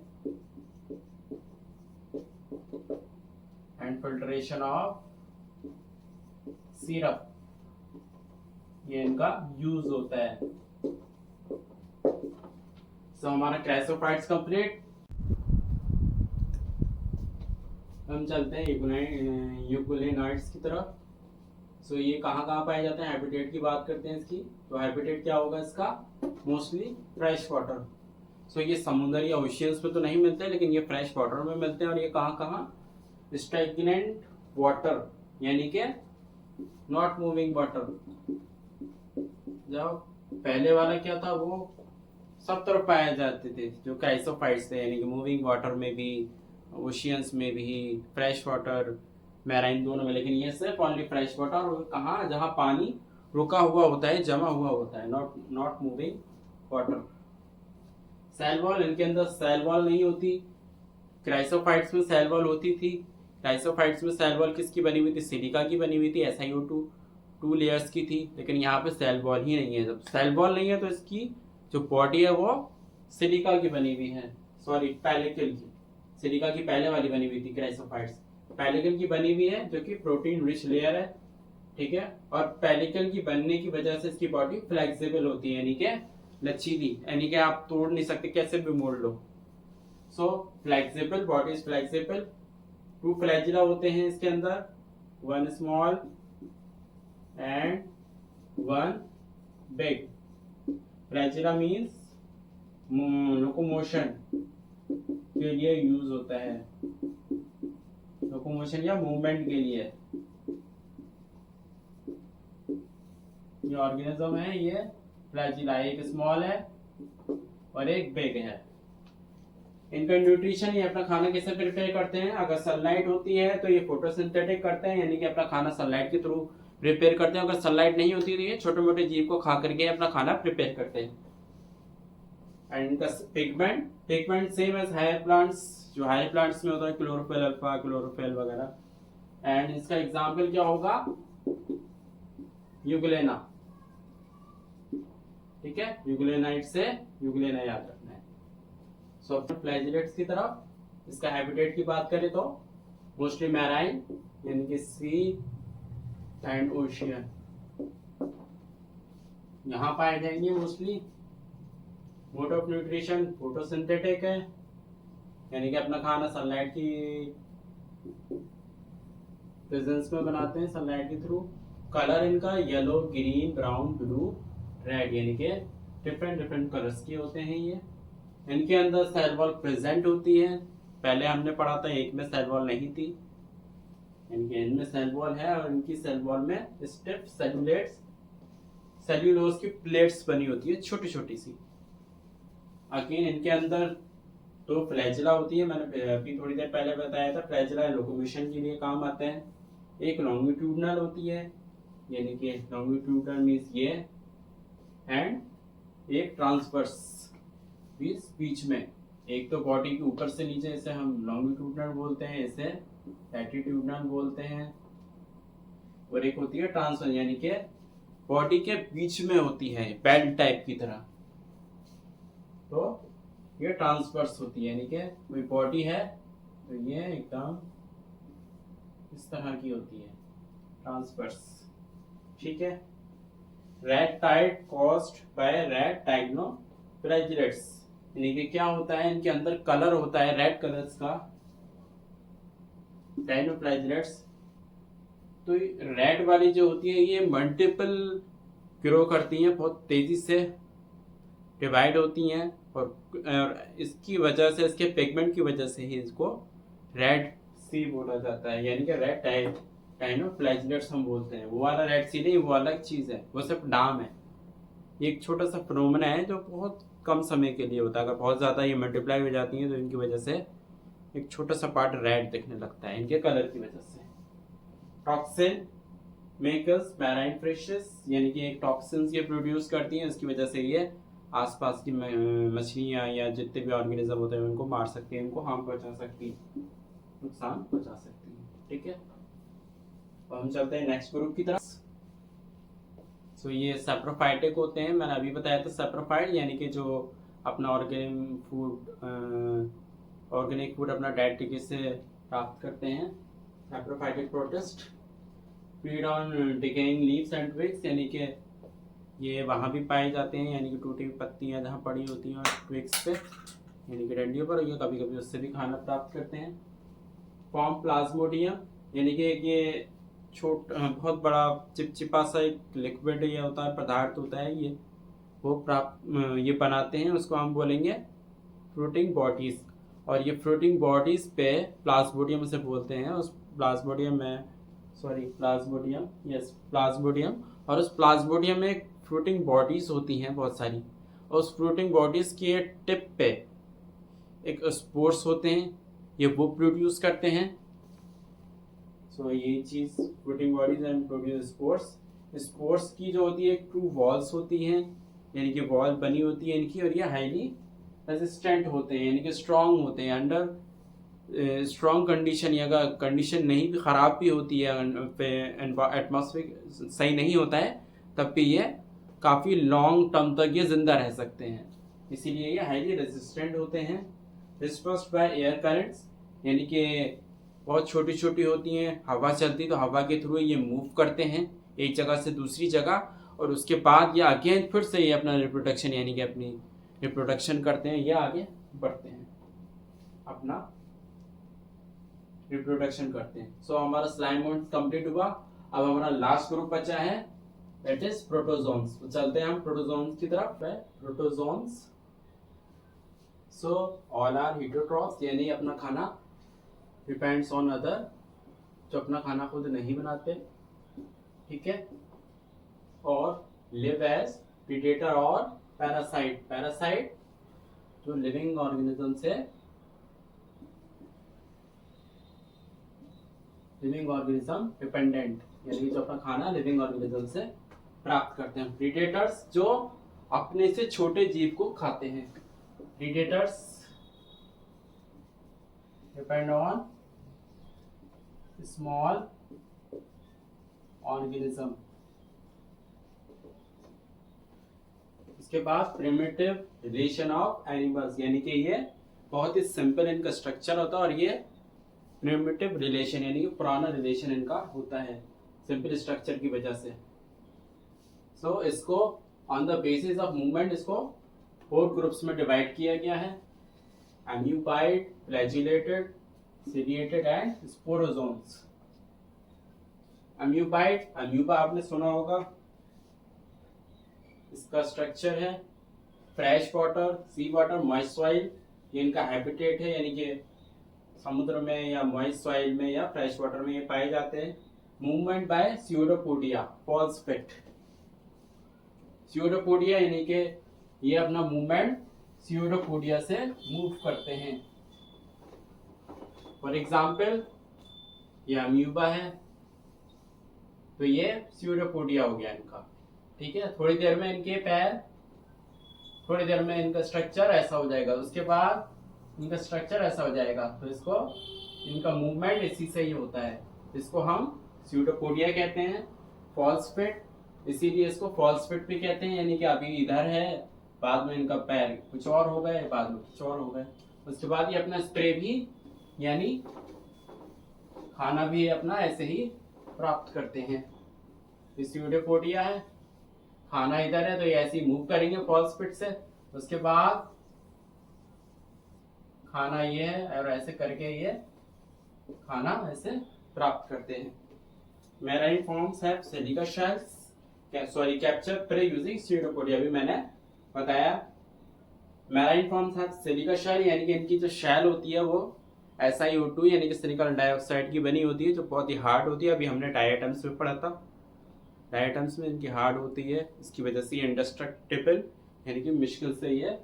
and filtration of syrup, ये इनका यूज होता है। सो हमारा क्राइसोफाइट्स कंप्लीट। हम चलते हैं यूगुलेनॉइड्स की तरफ। सो ये कहाँ पाए जाते हैं, हैबिटेट की बात करते हैं इसकी। तो हैबिटेट क्या होगा इसका, मोस्टली फ्रेश वाटर। सो ये समुद्र या ओशियंस में तो नहीं मिलते, लेकिन ये फ्रेश वाटर में मिलते हैं। और ये कहाँ, स्टैग्नेंट वाटर, यानी कि नॉट मूविंग वाटर। जब पहले वाला क्या था, वो सब तरफ पाए जाते थे जो क्राइसोफाइट्स थे, यानी कि मूविंग वाटर में भी, ओशियंस में भी, फ्रेश वाटर, मैराइन दोनों में। लेकिन ये सिर्फ ओनली फ्रेश वाटर, और कहाँ, जहाँ पानी रुका हुआ होता है, जमा हुआ होता है, not moving water. Cell wall, इनके अंदर सेल वॉल नहीं होती। क्राइसोफाइट्स में सेल वॉल होती थी। क्राइसोफाइट्स में सेल वॉल किसकी बनी हुई थी, सिलिका की बनी हुई थी, SiO2 2 लेयर्स की थी। लेकिन यहाँ पे सेल वॉल ही नहीं है। जब सेल वॉल नहीं है तो इसकी जो बॉडी है वो सिलिका की बनी हुई है, सॉरी पेलिकल की। सिलिका की पहले वाली बनी हुई थी क्राइसोफाइट्स, पेलिकल की बनी हुई है जो कि प्रोटीन रिच लेयर है, ठीक है। और पेलिकल की बनने की वजह से इसकी बॉडी फ्लेक्सिबल होती है, यानी कि लचीली, यानी कि आप तोड़ नहीं सकते, कैसे भी मोड़ लो। So flexible, body is flexible. 2 flagella होते हैं इसके अंदर, 1 small and 1 big. Flagella means locomotion के लिए यूज होता है, लोकोमोशन या मूवमेंट के लिए। ये ऑर्गेनिज्म है, ये फ्लैजिला, एक स्मॉल है और एक बिग है। इनका न्यूट्रिशन, ये अपना खाना कैसे प्रिपेयर करते हैं, अगर सनलाइट होती है तो ये फोटोसिंथेटिक करते हैं, यानी कि अपना खाना सनलाइट के थ्रू प्रिपेयर करते हैं। अगर सनलाइट नहीं होती तो ये छोटे मोटे जीव को खा करके अपना खाना प्रिपेयर करते हैं। एंड इनका pigment same as higher plants, जो हायर प्लांट्स में होता है क्लोरोफिल अल्फा, क्लोरोफिल वगैरह। एंड इसका एग्जाम्पल क्या होगा, यूगुलेना, ठीक है। यूगुलेनाइट से यूगुलेना याद रखना है। सो फ्लैजिलेट्स की तरफ, इसका हैबिटेट की बात करें तो मोस्टली मैराइन, यानी कि सी एंड ओशियन, यहाँ पाए जाएंगे mostly. Mode of nutrition photosynthetic है, यानी कि अपना खाना सनलाइट की प्रेजेंस में बनाते हैं, सनलाइट के थ्रू। कलर इनका yellow, green, brown, blue, red, यानी कि डिफरेंट कलर्स के होते हैं ये। इनके अंदर सेल वॉल प्रेजेंट होती है, पहले हमने पढ़ा था एक में सेल वॉल नहीं थी, इनके इनमें सेल वॉल है। और इनकी सेल वॉल में स्टिफ सेल्यूलोज की प्लेट्स बनी होती है, छोटी छोटी सी। अगेन इनके अंदर तो फ्लैजिला होती है, मैंने अभी थोड़ी देर पहले बताया था, फ्लैजिला लोकोमोशन के लिए काम आते हैं। एक लॉन्गिट्यूडनल होती है, यानी कि लॉन्गिट्यूडनल मीन्स ये, एंड एक ट्रांसवर्स मीन्स बीच में। एक तो बॉडी के ऊपर से नीचे, इसे हम लॉन्गिट्यूडनल बोलते हैं, इसे लैटिट्यूडनल बोलते हैं। और एक होती है ट्रांसवर्स, यानी कि बॉडी के बीच में होती है, बेल्ट टाइप की तरह। तो ये ट्रांसवर्स होती है, यानी कि कोई बॉडी है तो ये एकदम इस तरह की होती है, ट्रांसवर्स। ठीक है। Red tide caused by red dinoflagellates, यानी कि क्या होता है, इनके अंदर कलर होता है रेड कलर्स का, टाइग्नोफ्लैजिलेट्स। तो रेड वाली जो होती है ये मल्टीपल ग्रो करती हैं, बहुत तेजी से डिवाइड होती हैं, और इसकी वजह से, इसके पिगमेंट की वजह से ही इसको रेड सी बोला जाता है, यानी कि रेड टाइग्नोफ्लैजिलेट्स हम बोलते हैं। वो वाला रेड सी नहीं, वो अलग चीज है, वो सिर्फ नाम है। ये एक छोटा सा फिनोमेना है जो बहुत कम समय के लिए होता है। अगर बहुत ज्यादा ये मल्टीप्लाई हो जाती है तो इनकी वजह से एक छोटा सा पार्ट रेड दिखने लगता है, इनके कलर की वजह से। टॉक्सिन मेकर्स मैराइन फिशेस, यानी कि एक टॉक्सिन्स ये प्रोड्यूस करती हैं, इसकी वजह से ये आसपास की मछलियाँ या जितने भी ऑर्गेनिज्म होते हैं उनको मार सकती है, उनको हार्म पहुंचा सकती है, नुकसान पहुंचा सकती है। ठीक है। और हम चलते हैं नेक्स्ट ग्रुप की तरफ। सो ये सैप्रोफाइटिक होते हैं, मैंने अभी बताया था सैप्रोफाइट, यानी कि जो अपना ऑर्गेनिक फूड अपना डायरेक्टली से प्राप्त करते हैं। Saprophytic protist feed on decaying leaves and twigs, यानी कि ये वहाँ भी पाए जाते हैं, यानी कि टूटी हुई पत्तियाँ जहाँ पड़ी होती हैं ट्विग्स पे, यानी कि डंडियों पर, ये कभी कभी उससे भी खाना प्राप्त करते हैं। फॉर्म प्लाज्मोडियम, यानी कि ये बहुत बड़ा चिपचिपा सा एक लिक्विड ये होता है, पदार्थ होता है, ये वो ये बनाते हैं, उसको हम बोलेंगे फ्रूटिंग बॉडीज। और ये फ्रूटिंग बॉडीज पे प्लाज्मोडियम से बोलते हैं, उस प्लाज्मोडियम में प्लाज्मोडियम, और उस प्लाज्मोडियम में फ्रूटिंग बॉडीज होती हैं बहुत सारी, और उस फ्रूटिंग बॉडीज के टिप पे एक स्पोर्स होते हैं, ये वो प्रोड्यूस करते हैं। सो ये चीज fruiting bodies and produce spores. Spores की जो होती है टू वॉल्स होती हैं, यानी कि वॉल बनी होती है इनकी, और ये हाईली रेजिस्टेंट होते हैं, यानी कि स्ट्रांग होते हैं। अंडर स्ट्रांग कंडीशन, या अगर कंडीशन नहीं भी खराब भी होती है, एटमॉस्फेयर सही नहीं होता है, तब भी ये काफ़ी लॉन्ग टर्म तक ये जिंदा रह सकते हैं, इसीलिए ये हाईली रेजिस्टेंट होते हैं। डिस्पर्स्ड बाय एयर करंट्स, यानी कि बहुत छोटी छोटी होती हैं, हवा चलती तो हवा के थ्रू ये मूव करते हैं एक जगह से दूसरी जगह, और उसके बाद ये अगेन फिर से ये अपना रिप्रोडक्शन, यानी कि अपनी रिप्रोडक्शन करते हैं, ये आगे बढ़ते हैं, अपना रिप्रोडक्शन करते हैं। सो हमारा स्लाइम कंप्लीट हुआ। अब हमारा लास्ट ग्रुप बचा है, दैट इज प्रोटोजोन्स। तो चलते हैं हम प्रोटोजोन्स की तरफ। Protozoans, so all are heterotrophs, यानी अपना खाना डिपेंड्स ऑन अदर, जो अपना खाना खुद नहीं बनाते, ठीक है, और लिव एज प्रीडेटर और पैरासाइट। पैरासाइट जो लिविंग ऑर्गेनिज्म से, लिविंग ऑर्गेनिज्म डिपेंडेंट, यानी जो अपना खाना लिविंग ऑर्गेनिज्म से प्राप्त करते हैं। प्रीडेटर्स जो अपने से छोटे जीव को खाते हैं। Predators depend on small organism. इसके बाद प्रिमिटिव रिलेशन ऑफ एनिमल्स, यानी कि ये बहुत ही सिंपल इनका स्ट्रक्चर होता है, और ये प्रिमिटिव रिलेशन, यानी कि पुराना रिलेशन इनका होता है सिंपल स्ट्रक्चर की वजह से। सो इसको on the basis of movement इसको 4 ग्रुप्स में डिवाइड किया गया है, एम्यूबाइड, फ्लैजिलेटेड, सीडिएटेड एंड स्पोरोजोन्स। अम्यूबाइड, अम्यूबा आपने सुना होगा, इसका स्ट्रक्चर है फ्रेश वाटर, सी वाटर, मॉइस्ट सॉइल, ये इनका हैबिटेट है, यानी कि समुद्र में या मॉइस्ट सॉइल में या फ्रेश वाटर में ये पाए जाते हैं। Movement by pseudopodia, false feet. Pseudopodia यानी कि ये अपना मूवमेंट स्यूडोपोडिया से मूव करते हैं। फॉर एग्जाम्पल ये अम्यूबा है, तो ये स्यूडोपोडिया हो गया इनका। ठीक है, थोड़ी देर में इनके पैर, थोड़ी देर में इनका स्ट्रक्चर ऐसा हो जाएगा, उसके बाद इनका स्ट्रक्चर ऐसा हो जाएगा। तो इसको, इनका मूवमेंट इसी से ही होता है। इसको हम स्यूडोपोडिया कहते हैं। फॉल्स फिट, इसीलिए इसको फॉल्स फिट भी कहते हैं, यानी कि अभी इधर है, बाद में इनका पैर कुछ और हो गए, बाद में कुछ और हो गए। उसके बाद ये अपना स्प्रे भी, यानी खाना भी अपना ऐसे ही प्राप्त करते हैं। स्यूडोपोडिया है, खाना इधर है, तो ये ऐसे ही मूव करेंगे फॉल्स फिट से। उसके बाद खाना ये है, और ऐसे करके ये खाना ऐसे प्राप्त करते हैं। Marine forms have silica shells, sorry capture prey using pseudopodia, भी मैंने बताया। Marine forms have silica shell, यानी कि इनकी जो शेल होती है वो SiO2 यानी कि सिलिकॉन डाइऑक्साइड की बनी होती है, जो बहुत ही हार्ड होती है। अभी हमने डायटम्स में पढ़ा था, डायटम्स में इनकी हार्ड होती है, इसकी वजह से ये इंडेस्ट्रक्टिबल यानी कि मुश्किल से ये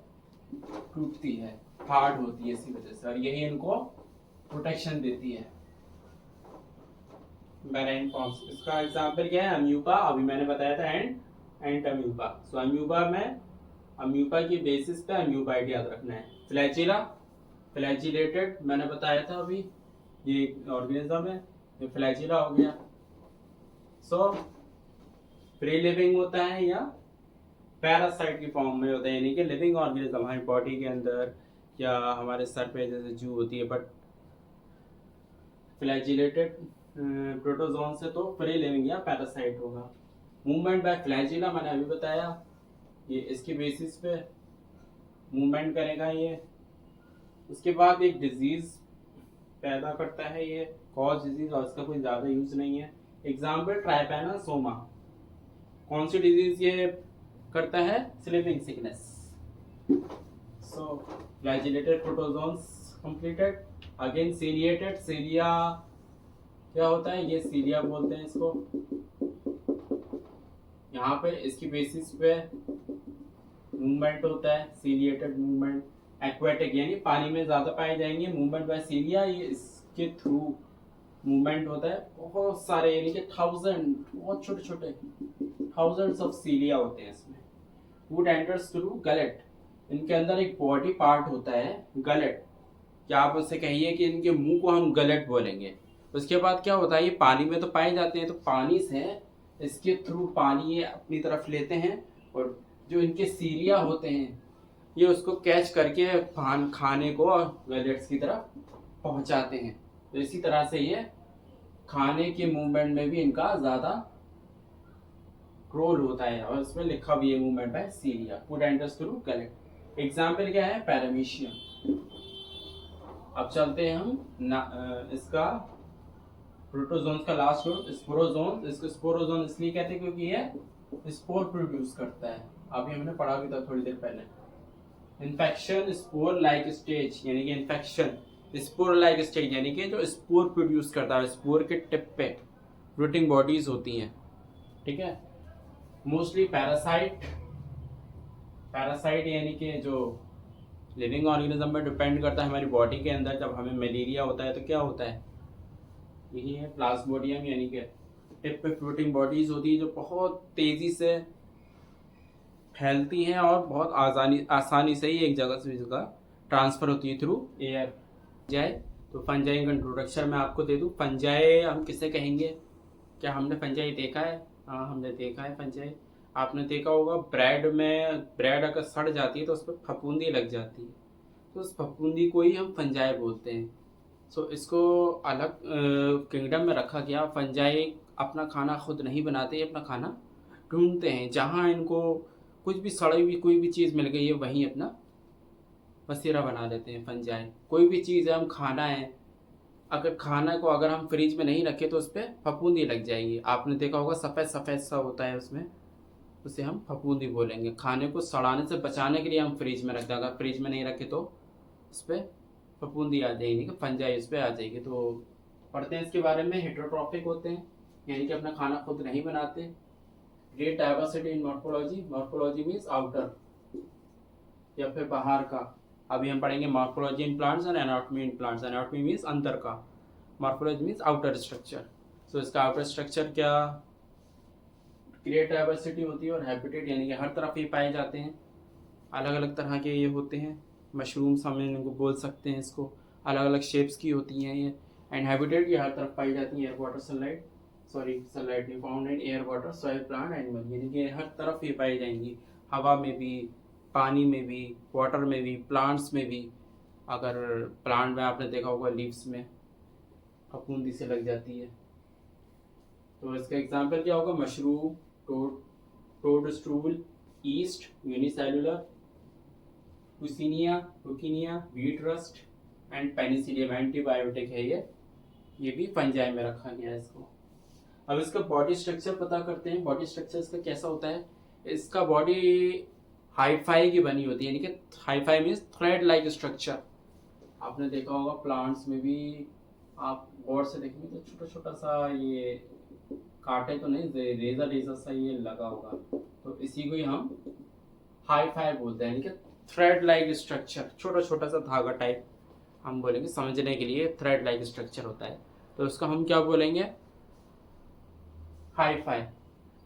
टूटती है, हार्ड होती है इसी वजह से, और यही इनको प्रोटेक्शन देती है। मैराइन फॉर्म्स, इसका एग्जांपल क्या है? अम्यूबा, अभी मैंने बताया था, एंड अम्यूबा। सो अम्यूबा में, अम्यूबा की बेसिस पे अम्यूबाइड याद रखना है। फ्लैजिला, फ्लैजिलेटेड मैंने बताया था अभी, ये ऑर्गेनिज्म है, ये फ्लैजिला हो गया। सो फ्री लिविंग होता है या पैरासाइट की फॉर्म में होता है, यानी कि लिविंग ऑर्गेनिज्म हमारी बॉडी के अंदर या हमारे सर पे जैसे जू होती है, बट फ्लैजिलेटेड प्रोटोजोन से तो फ्री लिविंग या पैरासाइट होगा। मूवमेंट बाय फ्लैजिला मैंने अभी बताया, ये इसकी बेसिस पे मूवमेंट करेगा ये। उसके बाद एक डिजीज पैदा करता है ये, कॉज डिजीज, और इसका कोई ज्यादा यूज नहीं है। एग्जाम्पल ट्राइपैनोसोमा, कौन सी डिजीज ये करता है? Sleeping sickness. So flagellated protozoans completed. Again ciliated, cilia क्या होता है? ये सीलिया बोलते हैं इसको। यहाँ पे इसकी बेसिस पे मूवमेंट होता है, सीलिएटेड मूवमेंट। एक्वेटिक यानी पानी में ज्यादा पाए जाएंगे, मूवमेंट बाय सीलिया, ये इसके थ्रू मूवमेंट होता है। बहुत सारे यानी कि 1000, बहुत छोटे छोटे थाउजेंड्स ऑफ सीलिया होते हैं इसमें। फूड एंटर्स थ्रू गलेट, इनके अंदर एक बॉडी पार्ट होता है गलेट, क्या आप उससे कहिए कि इनके मुंह को हम गलेट बोलेंगे। उसके बाद क्या होता है, ये पानी में तो पाए जाते हैं, तो पानी से इसके थ्रू पानी ये अपनी तरफ लेते हैं, और जो इनके सीलिया होते हैं ये उसको कैच करके खाने को गलेट्स की तरफ पहुंचाते हैं। तो इसी तरह से ये खाने के मूवमेंट में भी इनका ज्यादा रोल होता है, और इसमें लिखा भी है movement by cilia, food enters through gullet. Example क्या है? पैरामीशियम। अब चलते हैं हम इसका प्रोटोजोन का लास्ट रूट स्पोरोजोन। इसको स्पोरोजोन इसलिए कहते हैं क्योंकि ये स्पोर प्रोड्यूस करता है, अभी हमने पढ़ा भी था थोड़ी देर पहले। इन्फेक्शन स्पोर लाइक स्टेज, यानी कि इन्फेक्शन स्पोर लाइक स्टेज, यानी कि जो स्पोर प्रोड्यूस करता है, स्पोर के टिप पे फ्लोटिंग बॉडीज होती हैं। ठीक है, मोस्टली पैरासाइट, पैरासाइट यानी कि जो लिविंग ऑर्गेनिज्म में डिपेंड करता है हमारी बॉडी के अंदर। जब हमें मलेरिया होता है तो क्या होता है? यही है प्लाज्मोडियम, यानी कि टिप पे फ्लोटिंग बॉडीज होती है जो बहुत तेजी से फैलती हैं और बहुत आसानी से ही एक जगह से जगह ट्रांसफर होती है थ्रू एयर। जाए तो फंजाई का इंट्रोडक्शन मैं आपको दे दूं। फंजाई हम किसे कहेंगे? क्या हमने फंजाई देखा है? हाँ, हमने देखा है फंजाई। आपने देखा होगा ब्रेड में, ब्रेड अगर सड़ जाती है तो उस पर फफूंदी लग जाती है, तो उस फफूंदी को ही हम फंजाई बोलते हैं। सो इसको अलग किंगडम में रखा गया। फंजाई अपना खाना खुद नहीं बनाते, अपना खाना ढूंढते हैं। जहाँ इनको कुछ भी सड़ी हुई कोई भी चीज़ मिल गई है वहीं अपना बसेरा बना लेते हैं फंजाई। कोई भी चीज़ है, हम खाना है, अगर खाना को अगर हम फ्रिज में नहीं रखें तो उस पर फफूंदी लग जाएगी। आपने देखा होगा सफ़ेद सफ़ेद सा होता है उसमें, उसे हम फफूंदी बोलेंगे। खाने को सड़ाने से बचाने के लिए हम फ्रिज में रखते हैं, अगर फ्रिज में नहीं रखे तो उस पर फफूंदी आ जाएगी, फंजाई उस पर आ जाएगी। तो पढ़ते हैं इसके बारे में। हेटेरोट्रॉफिक होते हैं, यानी कि अपना खाना खुद नहीं बनाते। Great diversity in morphology, morphology means outer, या फिर बाहर का। अभी हम पढ़ेंगे morphology in plants and anatomy in plants. Anatomy means अंदर का, मॉर्फोलॉजी मीन्स आउटर स्ट्रक्चर। सो इसका आउटर स्ट्रक्चर क्या, ग्रेट डाइवर्सिटी होती है और हैबिटेट यानी कि हर तरफ ये पाए जाते हैं, अलग अलग तरह के ये होते हैं। मशरूम्स हम इनको बोल सकते हैं, इसको अलग अलग शेप्स की होती हैं ये। एंड हैबिटेट ये हर तरफ पाई जाती है, air water sunlight, sorry sunlight नहीं, found in air water soil plant animal, यानी कि हर तरफ ये पाई जाएंगी, हवा में भी, पानी में भी, वाटर में भी, प्लांट्स में भी। अगर प्लांट में आपने देखा होगा लीव्स में फफूंदी से लग जाती है, तो इसका एग्जांपल क्या होगा, मशरूम, टोडस्टूल, ईस्ट, यूनिसेलुलर, रुकिनिया, wheat rust and penicillium. Antibiotic है ये भी फंजाई में रखा गया है इसको। अब इसका बॉडी स्ट्रक्चर पता करते हैं। बॉडी स्ट्रक्चर इसका कैसा होता है, इसका बॉडी हाईफाई की बनी होती है, यानी कि hyphae means thread like structure. आपने देखा होगा प्लांट्स में भी, आप गौर से देखेंगे तो छोटा छोटा सा ये काटे तो नहीं, रेजर सा ये लगा होगा, तो इसी को ही हम हाईफाई बोलते हैं, यानी कि थ्रेड लाइक स्ट्रक्चर, छोटा छोटा सा धागा टाइप हम बोलेंगे, समझने के लिए थ्रेड लाइक स्ट्रक्चर होता है, तो उसका हम क्या बोलेंगे, हाईफाई।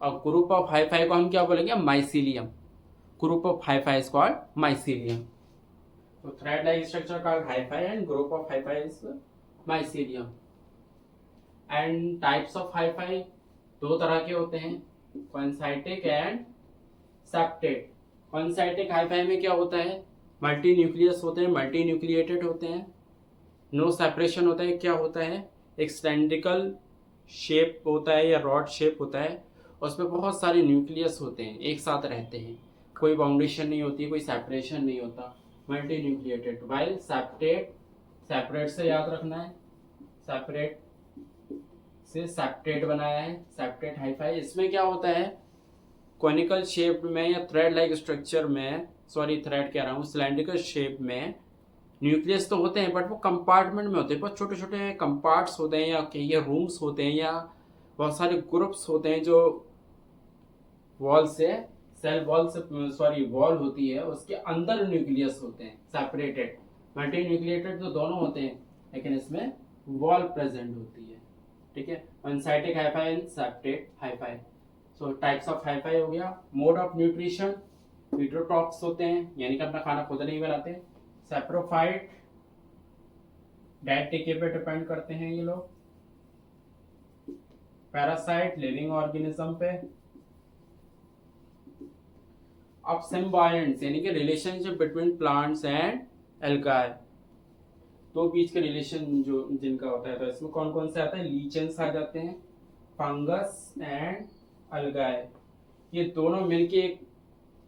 और ग्रुप ऑफ हाईफाई को हम क्या बोलेंगे, mycelium. Group of hyphae is called mycelium. तो thread like structure called hyphae and group of hyphae is mycelium. And types of hyphae दो तरह के होते हैं, coenocytic and septate. Coenocytic hyphae में क्या होता है, मल्टी न्यूक्लियस होते हैं, मल्टी न्यूक्लिएटेड होते हैं, नो सेपरेशन होता है। क्या होता है, एक सिलेंड्रिकल शेप होता है या रॉड शेप होता है, उसमें बहुत सारे न्यूक्लियस होते हैं, एक साथ रहते हैं, कोई बाउंडेशन नहीं होती, कोई सेपरेशन नहीं होता, multinucleated. While septate, separate से याद रखना है, सेपरेट से सेप्टेट बनाया है, सेप्टेट हाईफाई। इसमें क्या होता है, कॉनिकल शेप में या थ्रेड लाइक स्ट्रक्चर में, सॉरी थ्रेड कह रहा हूँ, सिलेंड्रिकल शेप में न्यूक्लियस तो होते हैं, बट वो कंपार्टमेंट में होते हैं, बहुत छोटे छोटे कंपार्ट्स होते हैं, या कई रूम्स होते हैं, या बहुत सारे ग्रुप्स होते हैं जो वॉल से, सेल वॉल से, सॉरी वॉल होती है उसके अंदर न्यूक्लियस होते हैं, सेपरेटेड। मल्टी न्यूक्लिएटेड तो दोनों होते हैं, लेकिन इसमें वॉल प्रेजेंट होती है, ठीक है। Coenocytic hyphae and septate hyphae. So types of hyphae हो गया। मोड ऑफ न्यूट्रिशन, हीटरोट्रॉप्स होते हैं, यानी कि अपना खाना खुद नहीं बनाते। सैप्रोफाइट, डेड डिके पे डिपेंड करते हैं ये लोग। पैरासाइट, लिविंग ऑर्गेनिज्म पे। अब सिम्बायंट्स, यानी कि relationship between plants and algae, दो बीच के रिलेशन जो जिनका होता है, तो इसमें कौन कौन से आता है, लीचेंस आ जाते हैं, फंगस एंड एल्गाई। ये दोनों मिलके एक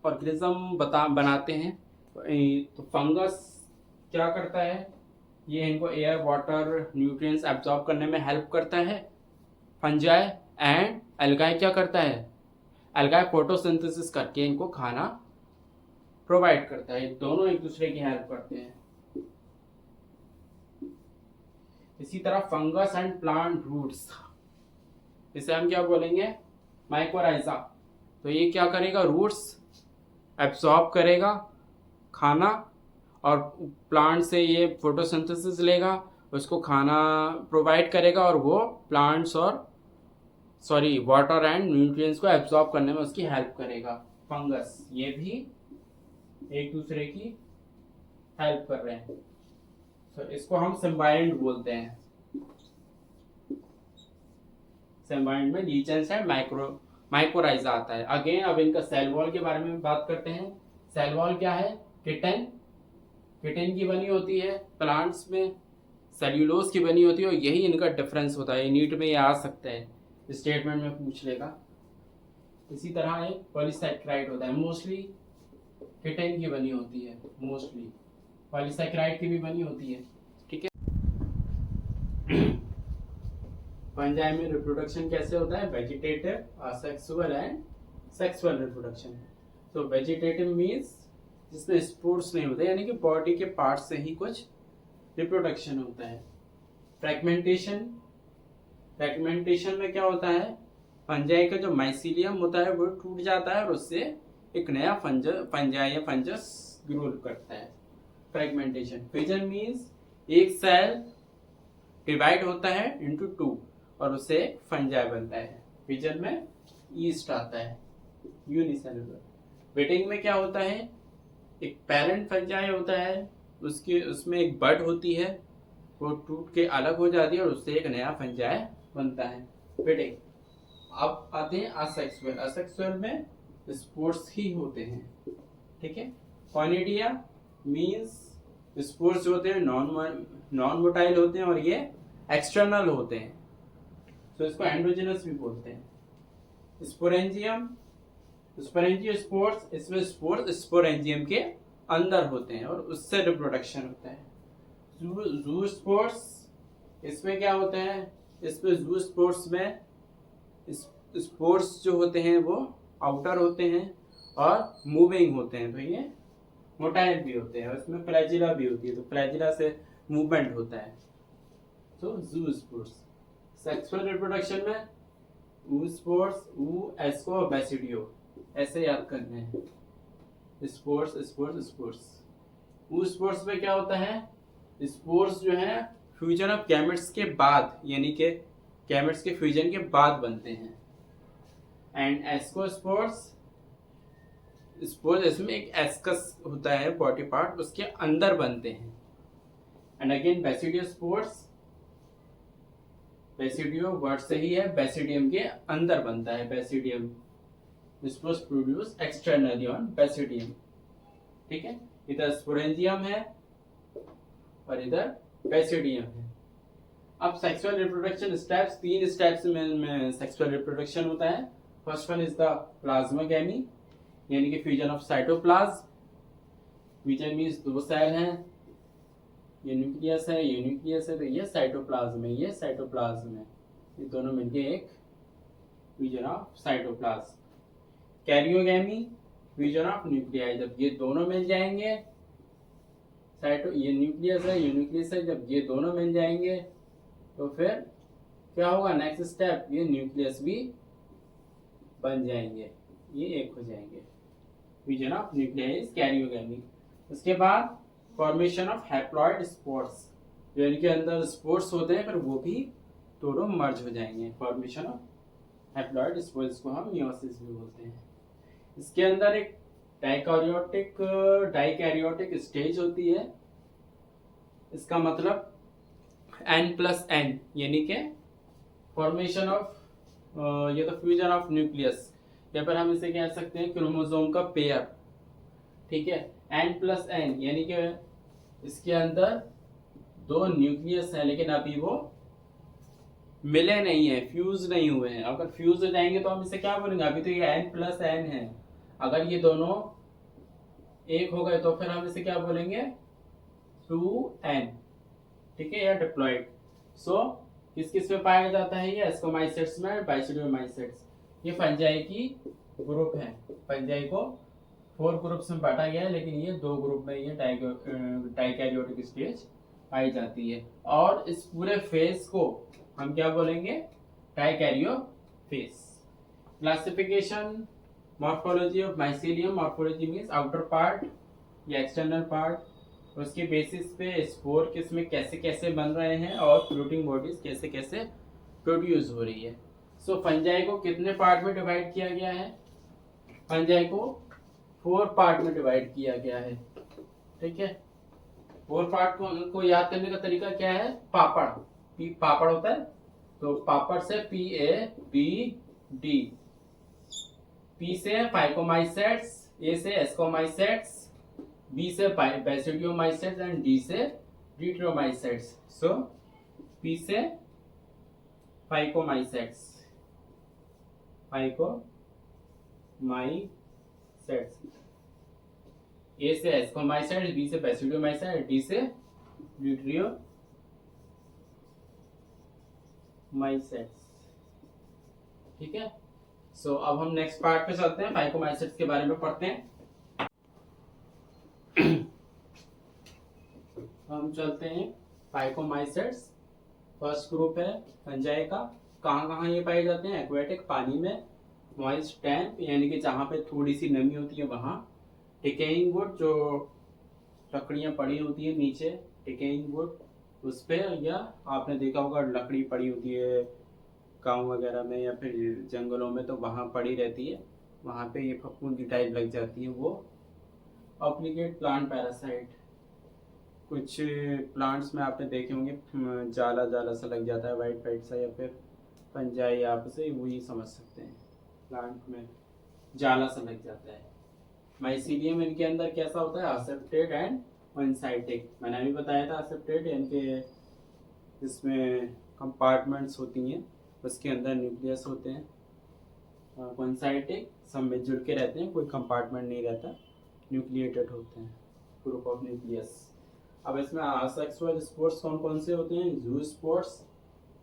ऑर्गेनिज्म बनाते हैं। तो फंगस क्या करता है, ये इनको एयर वाटर न्यूट्रिएंट्स एब्जॉर्ब करने में हेल्प करता है, फंजाई। एंड एल्गाई क्या करता है, एल्गाई फोटोसिंथेसिस करके इनको खाना प्रोवाइड करता है। दोनों एक दूसरे की हेल्प करते हैं। इसी तरह फंगस एंड प्लांट रूट्स, इसे हम क्या बोलेंगे, माइकोराइजा। तो ये क्या करेगा, रूट्स एब्जॉर्ब करेगा खाना, और प्लांट से ये फोटोसिंथेसिस लेगा, उसको खाना प्रोवाइड करेगा, और वो प्लांट्स और सॉरी वाटर एंड न्यूट्रिएंट्स को एब्जॉर्ब करने में उसकी हेल्प करेगा। फंगस, ये भी एक दूसरे की हेल्प कर रहे हैं, तो इसको हम सिम्बायंट बोलते हैं। सिम्बायंट में लीचेंस एंड माइकोराइजा आता है। अगेन अब इनका सेल वॉल के बारे में बात करते हैं। सेल वॉल क्या है, किटिन की बनी होती है, प्लांट्स में सेल्यूलोज की बनी होती है, और यही इनका डिफरेंस होता है। नीट में ये आ सकता है, स्टेटमेंट में पूछ लेगा। इसी तरह एक पॉलीसैकेराइड होता है, मोस्टली किटिन की बनी होती है, मोस्टली पॉलीसैकेराइड की भी बनी होती है, ठीक है। फंजाई में रिप्रोडक्शन कैसे होता है, vegetative, asexual and sexual reproduction. तो वेजिटेटिव मीन्स जिसमें स्पोर्स नहीं होते, यानी कि बॉडी के पार्ट से ही कुछ रिप्रोडक्शन होता है। फ्रैगमेंटेशन में क्या होता है, फंजाई का जो माइसीलियम होता है वो टूट जाता है, और उससे एक नया फंजाई या फंजस ग्रो करता है। फ्रेगमेंटेशन, फिजन मीन्स एक सेल डिवाइड होता है इनटू 2 और उससे फंजाई बनता है। फिजन में ईस्ट आता है। यूनिसेलुलर, ब्रीडिंग में क्या होता है, एक पेरेंट फंजाई होता है, उसमें एक बड होती है, वो टूट के अलग हो जाती है और उससे एक नया फंजाई बनता है। ब्रीडिंग। अब आते हैं असेक्सुअल। असेक्सुअल में स्पोर्स ही होते हैं, ठीक है। कॉनिडिया मींस स्पोर्स होते हैं, नॉन मोटाइल होते हैं और ये एक्सटर्नल होते हैं, तो इसको एंडोजेनस भी बोलते हैं। स्पोरेंजियम, स्पोरेंजियोस्पोर्स, इसमें स्पोर्स स्पोरेंजियम के अंदर होते हैं और उससे रिप्रोडक्शन होता है। ज़ूस्पोर्स, इसमें क्या होता है, इसमें ज़ूस्पोर्स में स्पोर्स जो होते हैं वो आउटर होते हैं और मूविंग होते हैं, तो ये मोटाइल भी होते हैं और इसमें फ्लैजिला भी होती है, तो फ्लैजिला से मूवमेंट होता है। तो ज़ूस्पोर्स। सेक्सुअल रिप्रोडक्शन में ऊस्पोर्स, ऊ, एस्को, बेसिडियो, ऐसे याद करने हैं। Spores spores spores. ऊस्पोर्स में क्या होता है, स्पोर्स जो है फ्यूजन ऑफ गैमेट्स के बाद, यानी कि गैमेट्स के फ्यूजन के बाद बनते हैं। एंड एस्कोस्पोर्स, स्पोर्स इसमें एक एस्कस होता है बॉडी पार्ट, उसके अंदर बनते हैं। And again basidiospores, basidio word से ही है, बेसिडियम के अंदर बनता है। Basidium spores produce externally on basidium, ठीक है। इधर स्पोरेंजियम है और इधर बेसिडियम है। अब सेक्सुअल रिप्रोडक्शन स्टेप्स, 3 स्टेप्स में सेक्सुअल रिप्रोडक्शन होता है। First one is the plasmogamy, यानी कि fusion of cytoplasm. Fusion means 2 cell हैं, ये न्यूक्लियस है, ये न्यूक्लियस है, तो ये साइटोप्लाज्म है, ये साइटोप्लाज्म है, ये दोनों मिलके एक fusion of cytoplasm. Karyogamy, fusion of nuclei, जब ये दोनों मिल जाएंगे, ये न्यूक्लियस है, ये न्यूक्लियस है, जब ये दोनों मिल जाएंगे तो फिर क्या होगा, नेक्स्ट स्टेप, ये न्यूक्लियस भी बन जाएंगे, ये एक हो जाएंगे। Fusion of nuclei is karyogamy. उसके बाद फॉर्मेशन ऑफ हैप्लॉइड स्पोर्स, जो इनके अंदर स्पोर्स होते हैं पर वो भी दोनों मर्ज हो जाएंगे। फॉर्मेशन ऑफ हैप्लॉइड स्पोर्स को हम मियोसिस भी बोलते हैं। इसके अंदर एक डाइकैरियोटिक स्टेज होती है। इसका मतलब N+N, यानी कि फॉर्मेशन ऑफ, ये तो फ्यूजन ऑफ न्यूक्लियस, या फिर हम इसे कह सकते हैं क्रोमोसोम का पेयर, ठीक है। N+N यानी कि इसके अंदर 2 न्यूक्लियस है, लेकिन अभी वो मिले नहीं है, फ्यूज नहीं हुए हैं। अगर फ्यूज हो जाएंगे तो हम इसे क्या बोलेंगे, अभी तो ये N+N है, अगर ये दोनों एक हो गए तो फिर हम इसे क्या बोलेंगे, 2N, ठीक है, या डिप्लॉइड। सो किस किस में पाया जाता है ये, एस्कोमाइसेट्स में, बाइसिडियोमाइसेट्स। ये फंजाई की ग्रुप है। फंजाई को 4 ग्रुप्स में बांटा गया है, लेकिन ये 2 ग्रुप में ये डाइकैरियोटिक स्टेज पाई जाती है। और इस पूरे फेज को हम क्या बोलेंगे, dikaryophase. Classification, morphology of mycelium. Morphology means outer part या एक्सटर्नल पार्ट, उसके बेसिस पे स्पोर किसमें कैसे कैसे बन रहे हैं और फ्लोटिंग बॉडीज कैसे कैसे प्रोड्यूस हो रही है। सो फंजाई को कितने पार्ट में डिवाइड किया गया है, फंजाई को 4 पार्ट में डिवाइड किया गया है, ठीक है। 4 पार्ट को याद करने का तरीका क्या है, पापड़, पापड़ होता है, तो पापड़ से PABD, P से फाइकोमाइसेट्स, A से एस्कोमाइसेट्स, B से बेसिडियोमाइसेट्स एंड D से डिट्रोमाइसेट्स। सो P से फाइकोमाइसेट्स, A से एस्कोमाइसेट्स, B से बेसिडियोमाइसेट्स, D से डिट्रियोमाइसेट्स, ठीक है। सो अब हम नेक्स्ट पार्ट पे चलते हैं, फाइकोमाइसेट्स के बारे में पढ़ते हैं। हम चलते हैं फाइकोमाइसेट्स। फर्स्ट ग्रुप है फंजाई का। कहाँ कहाँ ये पाए जाते हैं, एक्वेटिक, पानी में, मॉइस्ट टैंक यानी कि जहाँ पे थोड़ी सी नमी होती है वहाँ, डिकेइंग वुड, जो लकड़ियाँ पड़ी होती है नीचे, डिकेइंग वुड उस पे, या आपने देखा होगा लकड़ी पड़ी होती है गाँव वगैरह में या फिर जंगलों में, तो वहाँ पड़ी रहती है, वहाँ पे ये फफूंदी टाइप लग जाती है, वो ऑब्लिगेट प्लांट पैरासाइट। कुछ प्लांट्स में आपने देखे होंगे जाला जाला सा लग जाता है, वाइट वाइट सा, या फिर फंजाई, आप उसे वही समझ सकते हैं, प्लांट में जाला सा लग जाता है। माइसीलियम इनके अंदर कैसा होता है, असेप्टेड एंड वनसाइटिक। मैंने अभी बताया था असेप्टेड यानी कि जिसमें कंपार्टमेंट्स होती हैं, उसके अंदर न्यूक्लियस होते हैं। वनसाइटिक सब मिलजुल के रहते हैं, कोई कंपार्टमेंट नहीं रहता, न्यूक्लिएटेड होते हैं, ग्रुप ऑफ न्यूक्लियस। अब इसमें असेक्सुअल स्पोर्स कौन कौन से होते हैं, जू स्पोर्स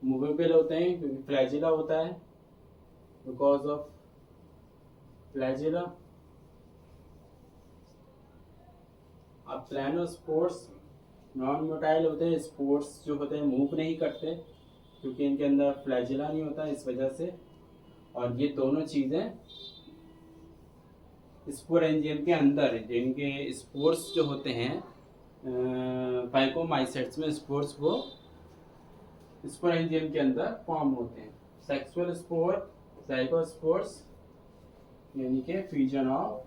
मूवेबल होते हैं क्योंकि फ्लैजिला होता है, बिकॉज ऑफ फ्लैजिला। अब प्लानोस्पोर्स नॉन मोटाइल होते हैं, स्पोर्स जो होते हैं मूव नहीं करते क्योंकि इनके अंदर फ्लैजिला नहीं होता, इस वजह से। और ये दोनों चीज़ें स्पोरेंजियम के अंदर, जिनके स्पोर्स जो होते हैं फाइकोमाइसेट्स में स्पोर्स, वो स्पोरेंजियम के अंदर फॉर्म होते हैं। सेक्सुअल स्पोर, जाइगोस्पोर्स यानी कि फ्यूजन ऑफ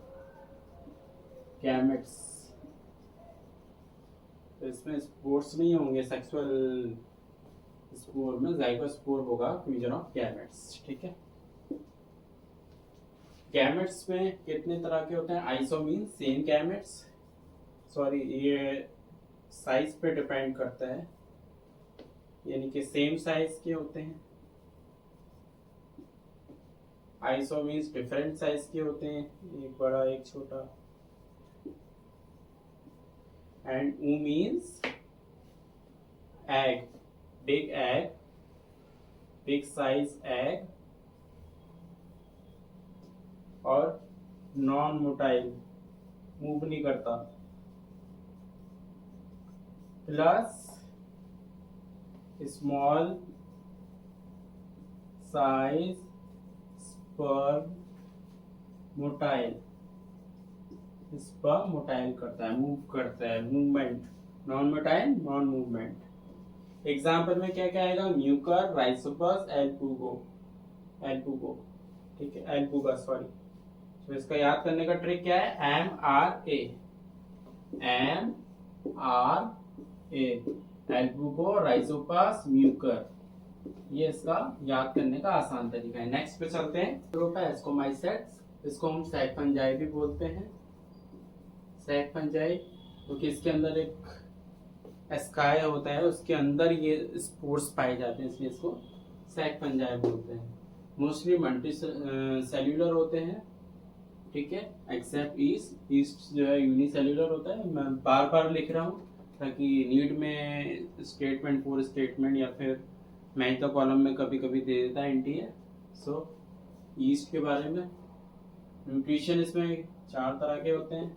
गैमेट्स, तो इसमें स्पोर्स नहीं होंगे सेक्सुअल स्पोर में, जाइगोस्पोर होगा फ्यूजन ऑफ गैमेट्स, ठीक है। गैमेट्स में कितने तरह के होते हैं, iso mean same gametes, sorry ये साइज पे डिपेंड करता है, यानी कि सेम साइज के होते हैं। आइसो मीन्स डिफरेंट साइज के होते हैं, एक बड़ा एक छोटा। एंड ऊ means egg, big egg, big size egg, और नॉन मोटाइल, मूव नहीं करता, plus small size sperm motile, sperm motile करता है, मूव करता है, movement, non motile non movement. Example में क्या क्या आएगा, म्यूकर, राइसोपस, एल्पुगो, एल्पुगो, ठीक है, एल्पुगा सॉरी। तो इसका याद करने का ट्रिक क्या है, M R A, M R A, एल्बुगो, Rhizopus, Mucor, ये इसका याद करने का आसान तरीका है। नेक्स्ट पे चलते हैं, ग्रुप है एस्कोमाइसेट्स, इसको हम सैक फंजाई भी बोलते हैं, सैक फंजाई, क्योंकि इसके अंदर एक एस्काय होता है, उसके अंदर ये स्पोर्स पाए जाते हैं, इसलिए इसको सैक फंजाई बोलते हैं। मोस्टली मल्टी सेल्यूलर होते हैं, ठीक है, एक्सेप्ट ईस्ट, ईस्ट जो है यूनिसेल्यूलर होता है। मैं बार बार लिख रहा हूँ ताकि नीट में स्टेटमेंट, पूरे स्टेटमेंट या फिर मैं तो कॉलम में कभी कभी दे देता है एनटीए। सो ईस्ट के बारे में, न्यूट्रिशन इसमें 4 तरह के होते हैं,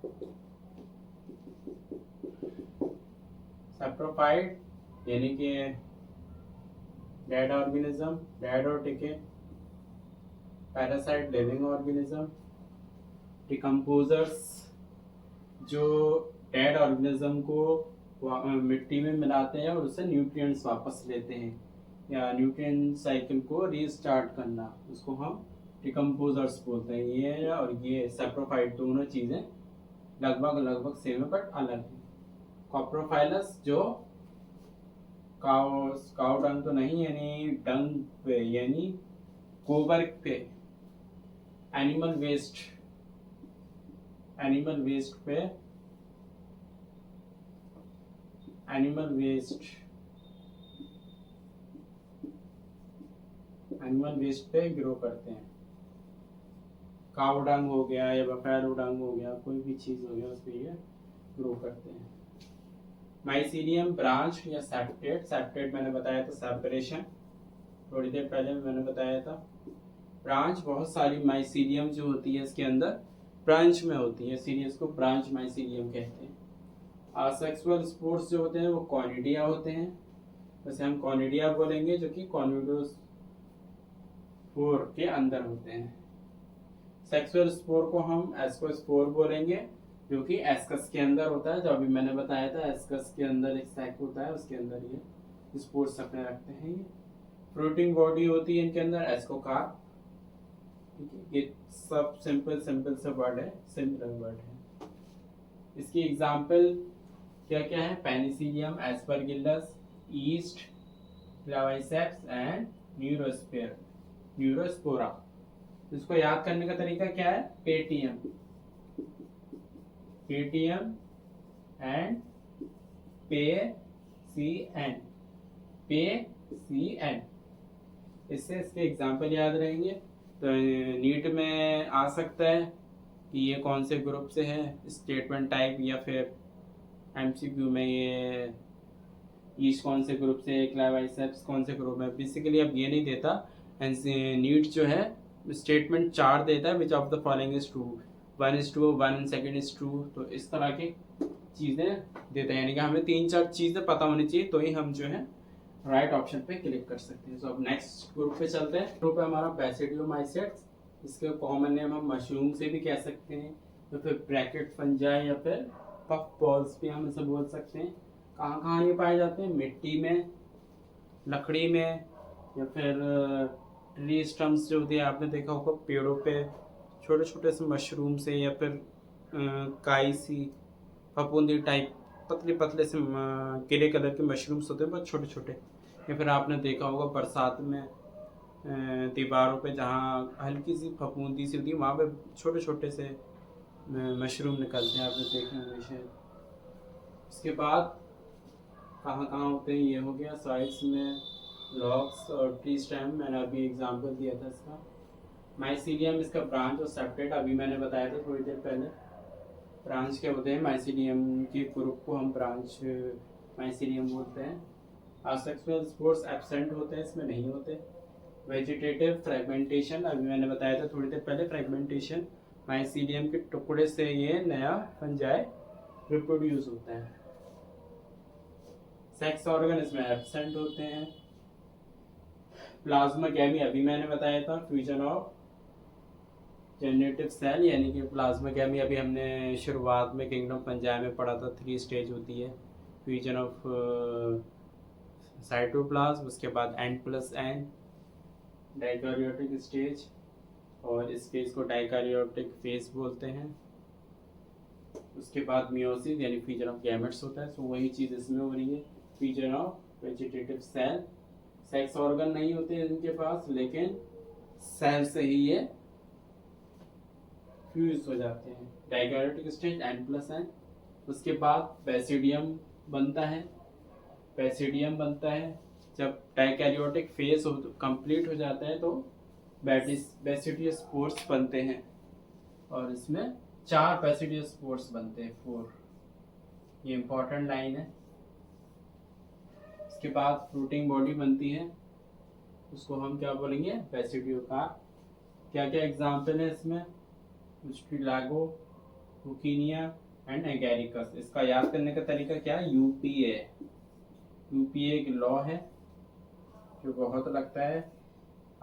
सेप्रोफाइट यानी कि डेड ऑर्गेनिज्म, डेड और टिके, पैरासाइट लिविंग ऑर्गेनिज्म, डिकम्पोजर्स जो डेड ऑर्गेनिज्म को मिट्टी में मिलाते हैं और उससे न्यूट्रिएंट्स वापस लेते हैं, या न्यूट्रिएंट साइकिल को रीस्टार्ट करना, उसको हम डिकम्पोजर्स बोलते हैं। ये और ये सेप्रोफाइट दोनों चीज़ें लगभग लगभग सेम है बट अलग है। कॉप्रोफाइलस जो काउ डंग तो नहीं, यानी डंग पे, यानी गोबर पे, एनिमल वेस्ट, एनिमल वेस्ट पे, एनिमल वेस्ट, एनिमल वेस्ट पे ग्रो करते हैं। काउ डंग हो गया या बफेलो डंग हो गया, कोई भी चीज़ हो गया उस पर ये ग्रो करते हैं। माइसीलियम ब्रांच या सेप्टेट, सेप्टेट मैंने बताया था सेपरेशन, थोड़ी देर पहले मैंने बताया था। ब्रांच बहुत सारी माइसीलियम जो होती है इसके अंदर ब्रांच में होती है, इसीलिए इसको ब्रांच माइसीलियम कहते हैं। असेक्सुअल स्पोर्स जो होते हैं वो कॉनिडिया होते हैं, वैसे हम कॉनिडिया बोलेंगे, जो कि कॉनिडोस्पोर के अंदर होते हैं। सेक्सुअल स्पोर को हम एस्कोस्पोर बोलेंगे, जो कि एस्कस के अंदर होता है, जो अभी मैंने बताया था एस्कस के अंदर एक सैक होता है, उसके अंदर ये स्पोर्स अपने रखते हैं। ये फ्लोटिंग बॉडी होती है इनके अंदर एस्कोकार्प। ठीक है, ये सब सिंपल सिंपल से वर्ड है, सिंपल वर्ड है। इसकी एग्जाम्पल क्या क्या है? Penicillium, aspergillus, yeast, claviceps and neurospora. इसको याद करने का तरीका क्या है? पेटीएम एंड पे सी एन, इससे इसके एग्जाम्पल याद रहेंगे। तो नीट में आ सकता है कि ये कौन से ग्रुप से है, स्टेटमेंट टाइप, या फिर एमसीक्यू में ये ईस्ट कौन से ग्रुप से, क्लावाइसेप्स कौन से ग्रुप में। बेसिकली अब ये नहीं देता, नीट जो है स्टेटमेंट 4 देता है, which of the following is true, 1 is true, 1 second is true। तो इस तरह की चीज़ें देते हैं, यानी कि हमें 3-4 चीज़ें पता होनी चाहिए तो ही हम जो है राइट ऑप्शन पे क्लिक कर सकते हैं। तो अब नेक्स्ट ग्रुप पे चलते हैं। ग्रुप है हमारा बैसिडियोमाइसेट्स। इसके कॉमन नेम हम मशरूम से भी कह सकते हैं, या फिर ब्रैकेट फंजाई, या फिर पफ बॉल्स भी हम इसे बोल सकते हैं। कहाँ कहाँ ये पाए जाते हैं? मिट्टी में, लकड़ी में, या फिर ट्री स्टम्प्स जो होती है, आपने देखा होगा पेड़ों पे छोटे छोटे से मशरूम से, या फिर काई सी फफूंदी टाइप पतले पतले से ग्रे कलर के मशरूम्स होते हैं, बहुत छोटे छोटे। या फिर आपने देखा होगा बरसात में दीवारों पे जहाँ हल्की सी फफूंदी सी होती है, वहाँ पे छोटे छोटे से मशरूम निकलते हैं, आपने देखे होंगे शायद। उसके बाद कहाँ कहाँ होते हैं? ये हो गया साइड्स में, लॉक्स और ट्री स्टेम, मैंने अभी एग्जांपल दिया था इसका। माइसीलियम इसका ब्रांच और सेपरेट, अभी मैंने बताया था थोड़ी देर पहले। ब्रांच क्या होते हैं? माइसीलियम के ग्रुप को हम ब्रांच माइसीलियम बोलते हैं। आसेक्सुअल स्पोर्स एब्सेंट होते हैं, इसमें नहीं होते। वेजिटेटिव फ्रेगमेंटेशन, अभी मैंने बताया था थोड़ी देर पहले, फ्रेगमेंटेशन माइसीलियम के टुकड़े से ये नया फंजाई रिप्रोड्यूस होता है। सेक्स ऑर्गन इसमें एब्सेंट होते हैं। प्लाज्मा गैमी, अभी मैंने बताया था, फ्यूजन ऑफ जनरेटिव सेल, यानी कि प्लाज्मा गैमी अभी हमने शुरुआत में किंगडम फंजाई में पढ़ा था। 3 स्टेज होती है, फ्यूजन ऑफ साइटोप्लाज्म, उसके बाद N+N डाइकैरियोटिक स्टेज, और इस फेज को डाइकैरियोटिक फेज बोलते हैं। उसके बाद मियोसिस यानी फ्यूजन ऑफ गैमेट्स होता है। सो वही चीज़ इसमें हो रही है, fusion of vegetative cell. Sex organ नहीं होते इनके पास, लेकिन सेल से ही ये फ्यूज हो जाते हैं। Dikaryotic stage N+N। उसके बाद बेसिडियम बनता है। जब डाइकैरियोटिक फेज कंप्लीट हो जाता है तो बेसिडियस स्पोर्स बनते हैं, और इसमें 4 बेसिडियस स्पोर्स बनते हैं, 4। ये इंपॉर्टेंट लाइन है। इसके बाद फ्रूटिंग बॉडी बनती है, उसको हम क्या बोलेंगे? बेसिडियोकार्प। क्या क्या एग्जाम्पल है इसमें? स्ट्रिलागो, रुकीनिया एंड एगेरिकस। इसका याद करने का तरीका क्या है? यूपीए एक लॉ है जो बहुत लगता है,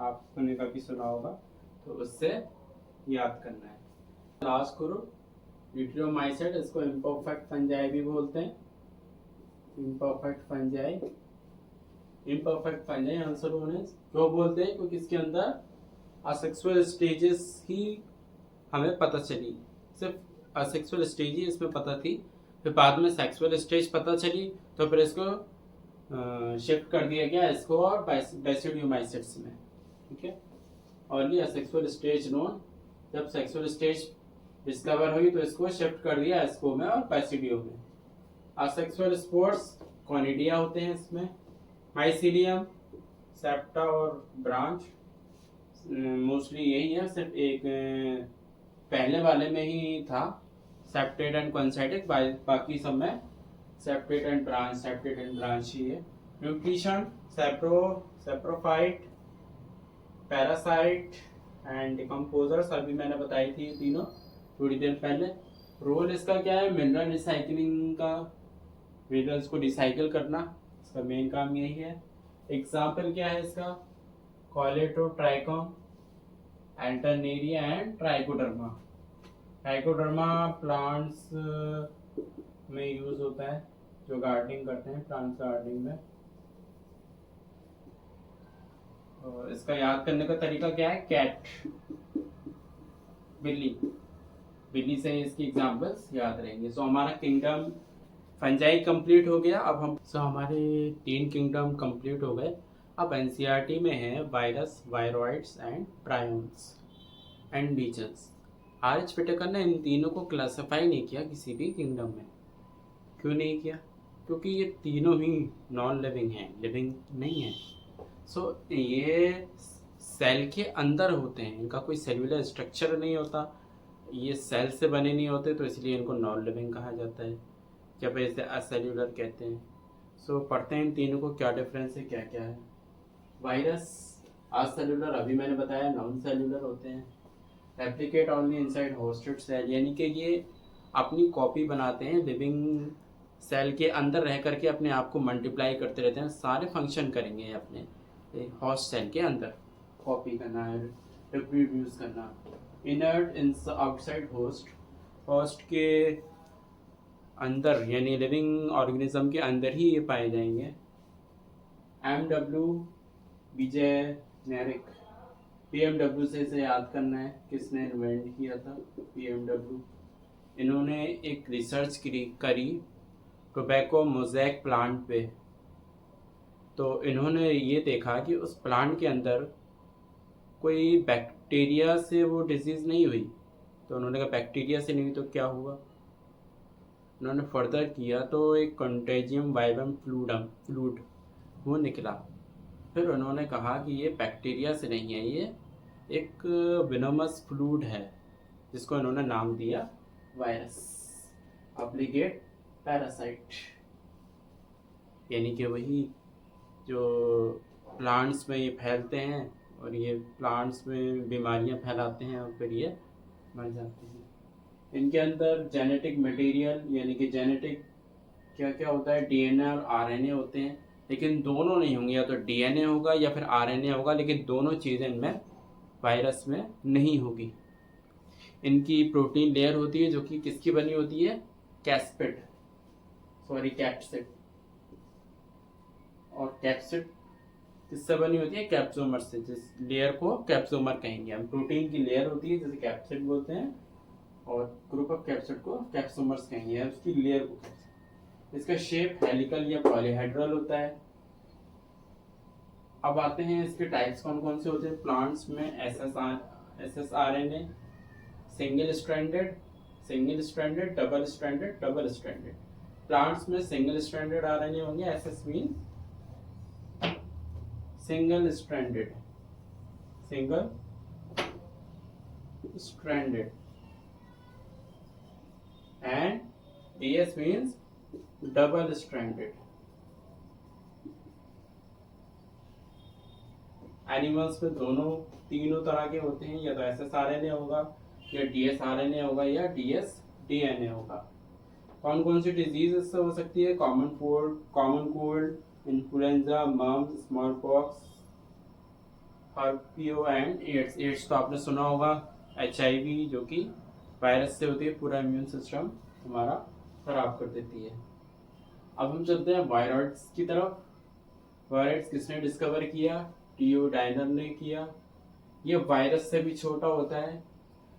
आपने कभी सुना होगा, तो उससे याद करना है। लास्ट करो ड्यूटेरोमाइसेट, इसको इम्परफेक्ट फंजाई भी बोलते हैं। इम्परफेक्ट फंजाई आंसर होने क्यों बोलते हैं? क्योंकि इसके अंदर असेक्सुअल स्टेजेस ही हमें पता चली, सिर्फ असेक्सुअल स्टेज ही इसमें पता थी, फिर बाद में सेक्सुअल स्टेज पता चली, तो फिर इसको शिफ्ट कर दिया गया इसको और बेसिडियोमाइसेट्स में। ठीक है, ओनली असेक्सुअल स्टेज नोन, जब सेक्सुअल स्टेज डिस्कवर हुई तो इसको शिफ्ट कर दिया एस्को में और बेसिडियो में। असेक्सुअल स्पोर्स कॉनिडिया होते हैं इसमें। माइसीलियम, सेप्टा और ब्रांच, मोस्टली यही है, सिर्फ एक पहले वाले में ही था सेप्टेट एंड कॉन्साइटिक, बाकी सब में सेप्टेट एंड ब्रांच ही है। Nutrition, saprophyte, parasite and decomposers, अभी मैंने बताई थी ये तीनों थोड़ी देर पहले। रोल इसका क्या है? मिनरल रिसाइकलिंग का, मिनरल्स को रिसाइकिल करना इसका मेन काम यही है। एग्जाम्पल क्या है इसका? कॉलेटोट्राइकॉम, एंटरनेरिया एंड ट्राइकोडर्मा। ट्राइकोडर्मा प्लांट्स में यूज होता है, जो गार्डनिंग करते हैं, प्लांट्स गार्डनिंग में। और इसका याद करने का तरीका क्या है? कैट, बिल्ली, बिल्ली से इसकी एग्जांपल्स याद रहेंगे। सो हमारा किंगडम फंजाई कंप्लीट हो गया। अब हम हमारे 3 किंगडम कंप्लीट हो गए। अब एनसीईआरटी में है virus, viroids and prions and lichens. R H. Whittaker ने इन तीनों को क्लासिफाई नहीं किया किसी भी किंगडम में। क्यों नहीं किया? क्योंकि ये तीनों ही नॉन लिविंग हैं, लिविंग नहीं है। सो ये सेल के अंदर होते हैं, इनका कोई सेलुलर स्ट्रक्चर नहीं होता, ये सेल से बने नहीं होते, तो इसलिए इनको नॉन लिविंग कहा जाता है, या फिर इसे असेल्युलर कहते हैं। सो पढ़ते हैं इन तीनों को क्या डिफरेंस है, क्या क्या है। वायरस असेल्युलर, अभी मैंने बताया, नॉन सेल्युलर होते हैं। Replicate only inside hosted cell, यानी कि ये अपनी कॉपी बनाते हैं, लिविंग सेल के अंदर रह करके अपने आप को मल्टीप्लाई करते रहते हैं, सारे फंक्शन करेंगे अपने होस्ट सेल के अंदर, कॉपी करना है, रिप्रोड्यूस करना। Inert in outside host, host के अंदर यानी लिविंग ऑर्गेनिज्म के अंदर ही ये पाए जाएंगे। एमडब्ल्यू विजय नेरिक, पीएमडब्ल्यू से इसे याद करना है, किसने इन्वेंट किया था पीएमडब्ल्यू। इन्होंने एक रिसर्च करी टोबैको मोज़ेक प्लांट पे। तो इन्होंने ये देखा कि उस प्लांट के अंदर कोई बैक्टीरिया से वो डिजीज़ नहीं हुई। तो उन्होंने कहा बैक्टीरिया से नहीं हुई तो क्या हुआ? उन्होंने फर्दर किया तो एक कंटेजियम वाइवम फ्लूड वो निकला। फिर उन्होंने कहा कि ये बैक्टीरिया से नहीं है, ये एक विनोमस फ्लूड है, जिसको इन्होंने नाम दिया वायरस, ऑब्लिगेट पैरासाइट। यानी कि वही जो प्लांट्स में ये फैलते हैं और ये प्लांट्स में बीमारियां फैलाते हैं और फिर ये मर जाते हैं। इनके अंदर जेनेटिक मटेरियल यानी कि जेनेटिक क्या क्या होता है, डीएनए और आरएनए होते हैं, लेकिन दोनों नहीं होंगे, या तो डीएनए होगा या फिर आरएनए होगा, लेकिन दोनों चीज़ें इनमें वायरस में नहीं होगी। इनकी प्रोटीन लेयर होती है जो कि किसकी बनी होती है? कैप्सिड, और कैप्सिड किससे बनी होती है? कैप्सोमर से, जिस लेयर को कैप्सोमर कहेंगे हम। प्रोटीन की लेयर होती है जिसे कैप्सिड बोलते हैं, और ग्रुप ऑफ कैप्सिड को कैप्सोमर्स कहेंगे, उसकी लेयर को कैप्सिड। इसका शेप हेलिकल या पॉलीहेड्रल होता है। अब आते हैं इसके टाइप्स कौन कौन से होते हैं। प्लांट्स में एसएसआरएनए, single stranded, double stranded. Plants में सिंगल स्ट्रैंडेड आरएनए होंगे, SS mean single stranded, and DS means double stranded. Animals में तीनों तरह के होते हैं, या तो SSRNA होगा, या DSRNA होगा, या DSDNA होगा। कौन कौन सी डिजीज इससे हो सकती है? Common cold, influenza, mumps, smallpox, herpes and AIDS तो आपने सुना होगा। HIV जो कि वायरस से होती है, पूरा इम्यून सिस्टम हमारा खराब कर देती है। अब हम चलते हैं वायरॉइड्स की तरफ। वायरॉइड्स किसने डिस्कवर किया? टीओ डायनर ने किया। ये वायरस से भी छोटा होता है।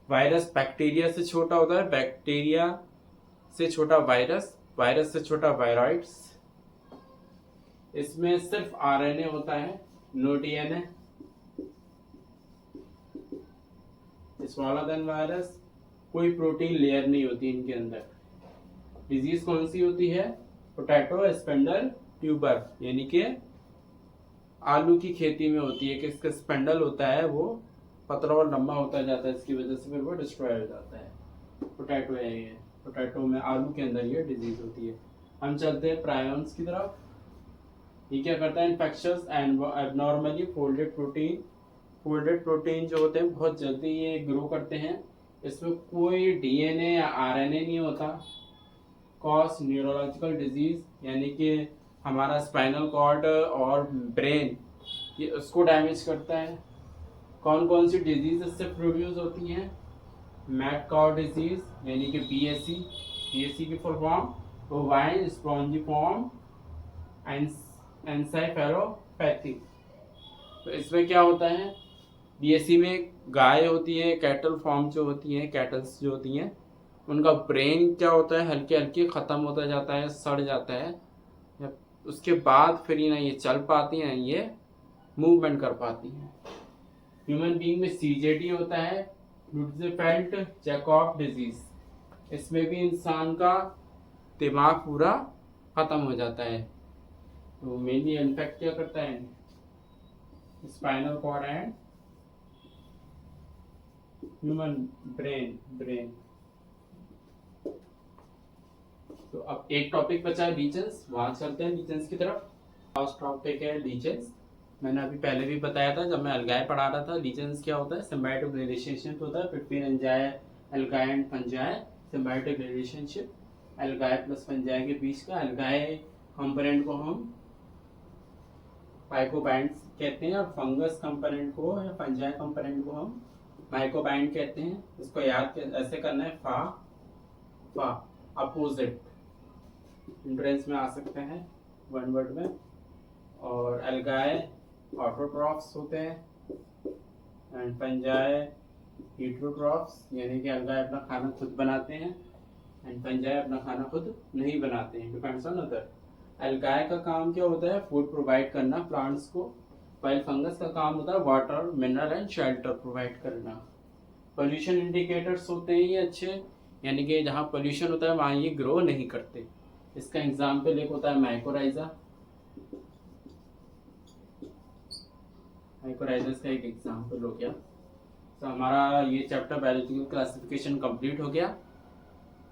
वायरस बैक्टीरिया से छोटा होता है, बैक्टीरिया से छोटा वायरस, वायरस से छोटा वायरॉइड्स। इसमें सिर्फ आरएनए होता है, no DNA. Smaller than virus, कोई प्रोटीन लेयर नहीं होती इनके अंदर। डिजीज कौन सी होती है? पोटैटो स्पेंडल ट्यूबर, यानी कि आलू की खेती में होती है कि इसका स्पेंडल होता है वो पतला और लंबा होता जाता है, इसकी वजह से फिर वो डिस्ट्रॉय हो जाता है। पोटैटो है ये, पोटैटो में आलू के अंदर ये डिजीज होती है। हम चलते हैं प्रायोन्स की तरफ। ये क्या करता है? Infections and abnormally folded protein जो होते हैं बहुत जल्दी ये ग्रो करते हैं। इसमें कोई डीएनए या आरएनए नहीं होता। कॉज न्यूरोलॉजिकल डिजीज, यानी कि हमारा स्पाइनल कॉर्ड और ब्रेन, ये उसको डैमेज करता है। कौन कौन सी डिजीज इससे प्रोड्यूस होती हैं? मैड काउ डिजीज यानी कि BSE, BSE की full form bovine spongiform encephalopathy. तो इसमें क्या होता है, BSE में गाय होती है, कैटल फॉर्म जो होती है, कैटल्स जो होती हैं, उनका ब्रेन क्या होता है, हल्के हल्के ख़त्म होता जाता है, सड़ जाता है। उसके बाद फिर ही ना ये चल पाती हैं, ये मूवमेंट कर पाती हैं। ह्यूमन बीइंग में CJD होता है, क्लूटजेफेल्ट जैकॉब डिजीज। इसमें भी इंसान का दिमाग पूरा ख़त्म हो जाता है। तो मेनली इन्फेक्ट क्या करता है, spinal cord and human brain. तो अब एक टॉपिक बचा है लीजेंस, वहां चलते हैं लीजेंस की तरफ। फर्स्ट टॉपिक है लीजेंस। मैंने अभी पहले भी बताया था जब मैं अलगाए पढ़ा रहा था। लीजेंस क्या होता है, सिम्बायोटिक रिलेशनशिप होता है between algae and fungi. Symbiotic relationship algae plus fungi के बीच का। अलगाए कंपोनेंट को हम माइकोबाइंड्स कहते हैं और फंगस कंपोनेंट को या फंजाई कंपोनेंट को हम माइकोबाइंड कहते हैं। इसको याद ऐसे करना है, फा अपोजिट एंट्रेंस में आ सकते हैं वन वर्ड में। और अलगाए ऑटोट्रॉफ्स होते हैं एंड फंजाई हीटरोट्रॉफ्स, यानी कि अलगाए अपना खाना खुद बनाते हैं एंड फंजाई अपना खाना खुद नहीं बनाते हैं, डिपेंड्स ऑन अदर। अलगाए का काम क्या होता है, फूड प्रोवाइड करना प्लांट्स को, वाइल फंगस का काम होता है water, mineral and shelter provide करना। पोल्यूशन इंडिकेटर्स होते हैं ये अच्छे, यानी कि जहाँ पोल्यूशन होता है वहाँ ये ग्रो नहीं करते। इसका एग्जाम्पल एक होता है माइकोराइजा। माइकोराइजस का एक एग्जाम्पल हो गया। तो हमारा ये चैप्टर बायोलॉजिकल क्लासिफिकेशन कंप्लीट हो गया।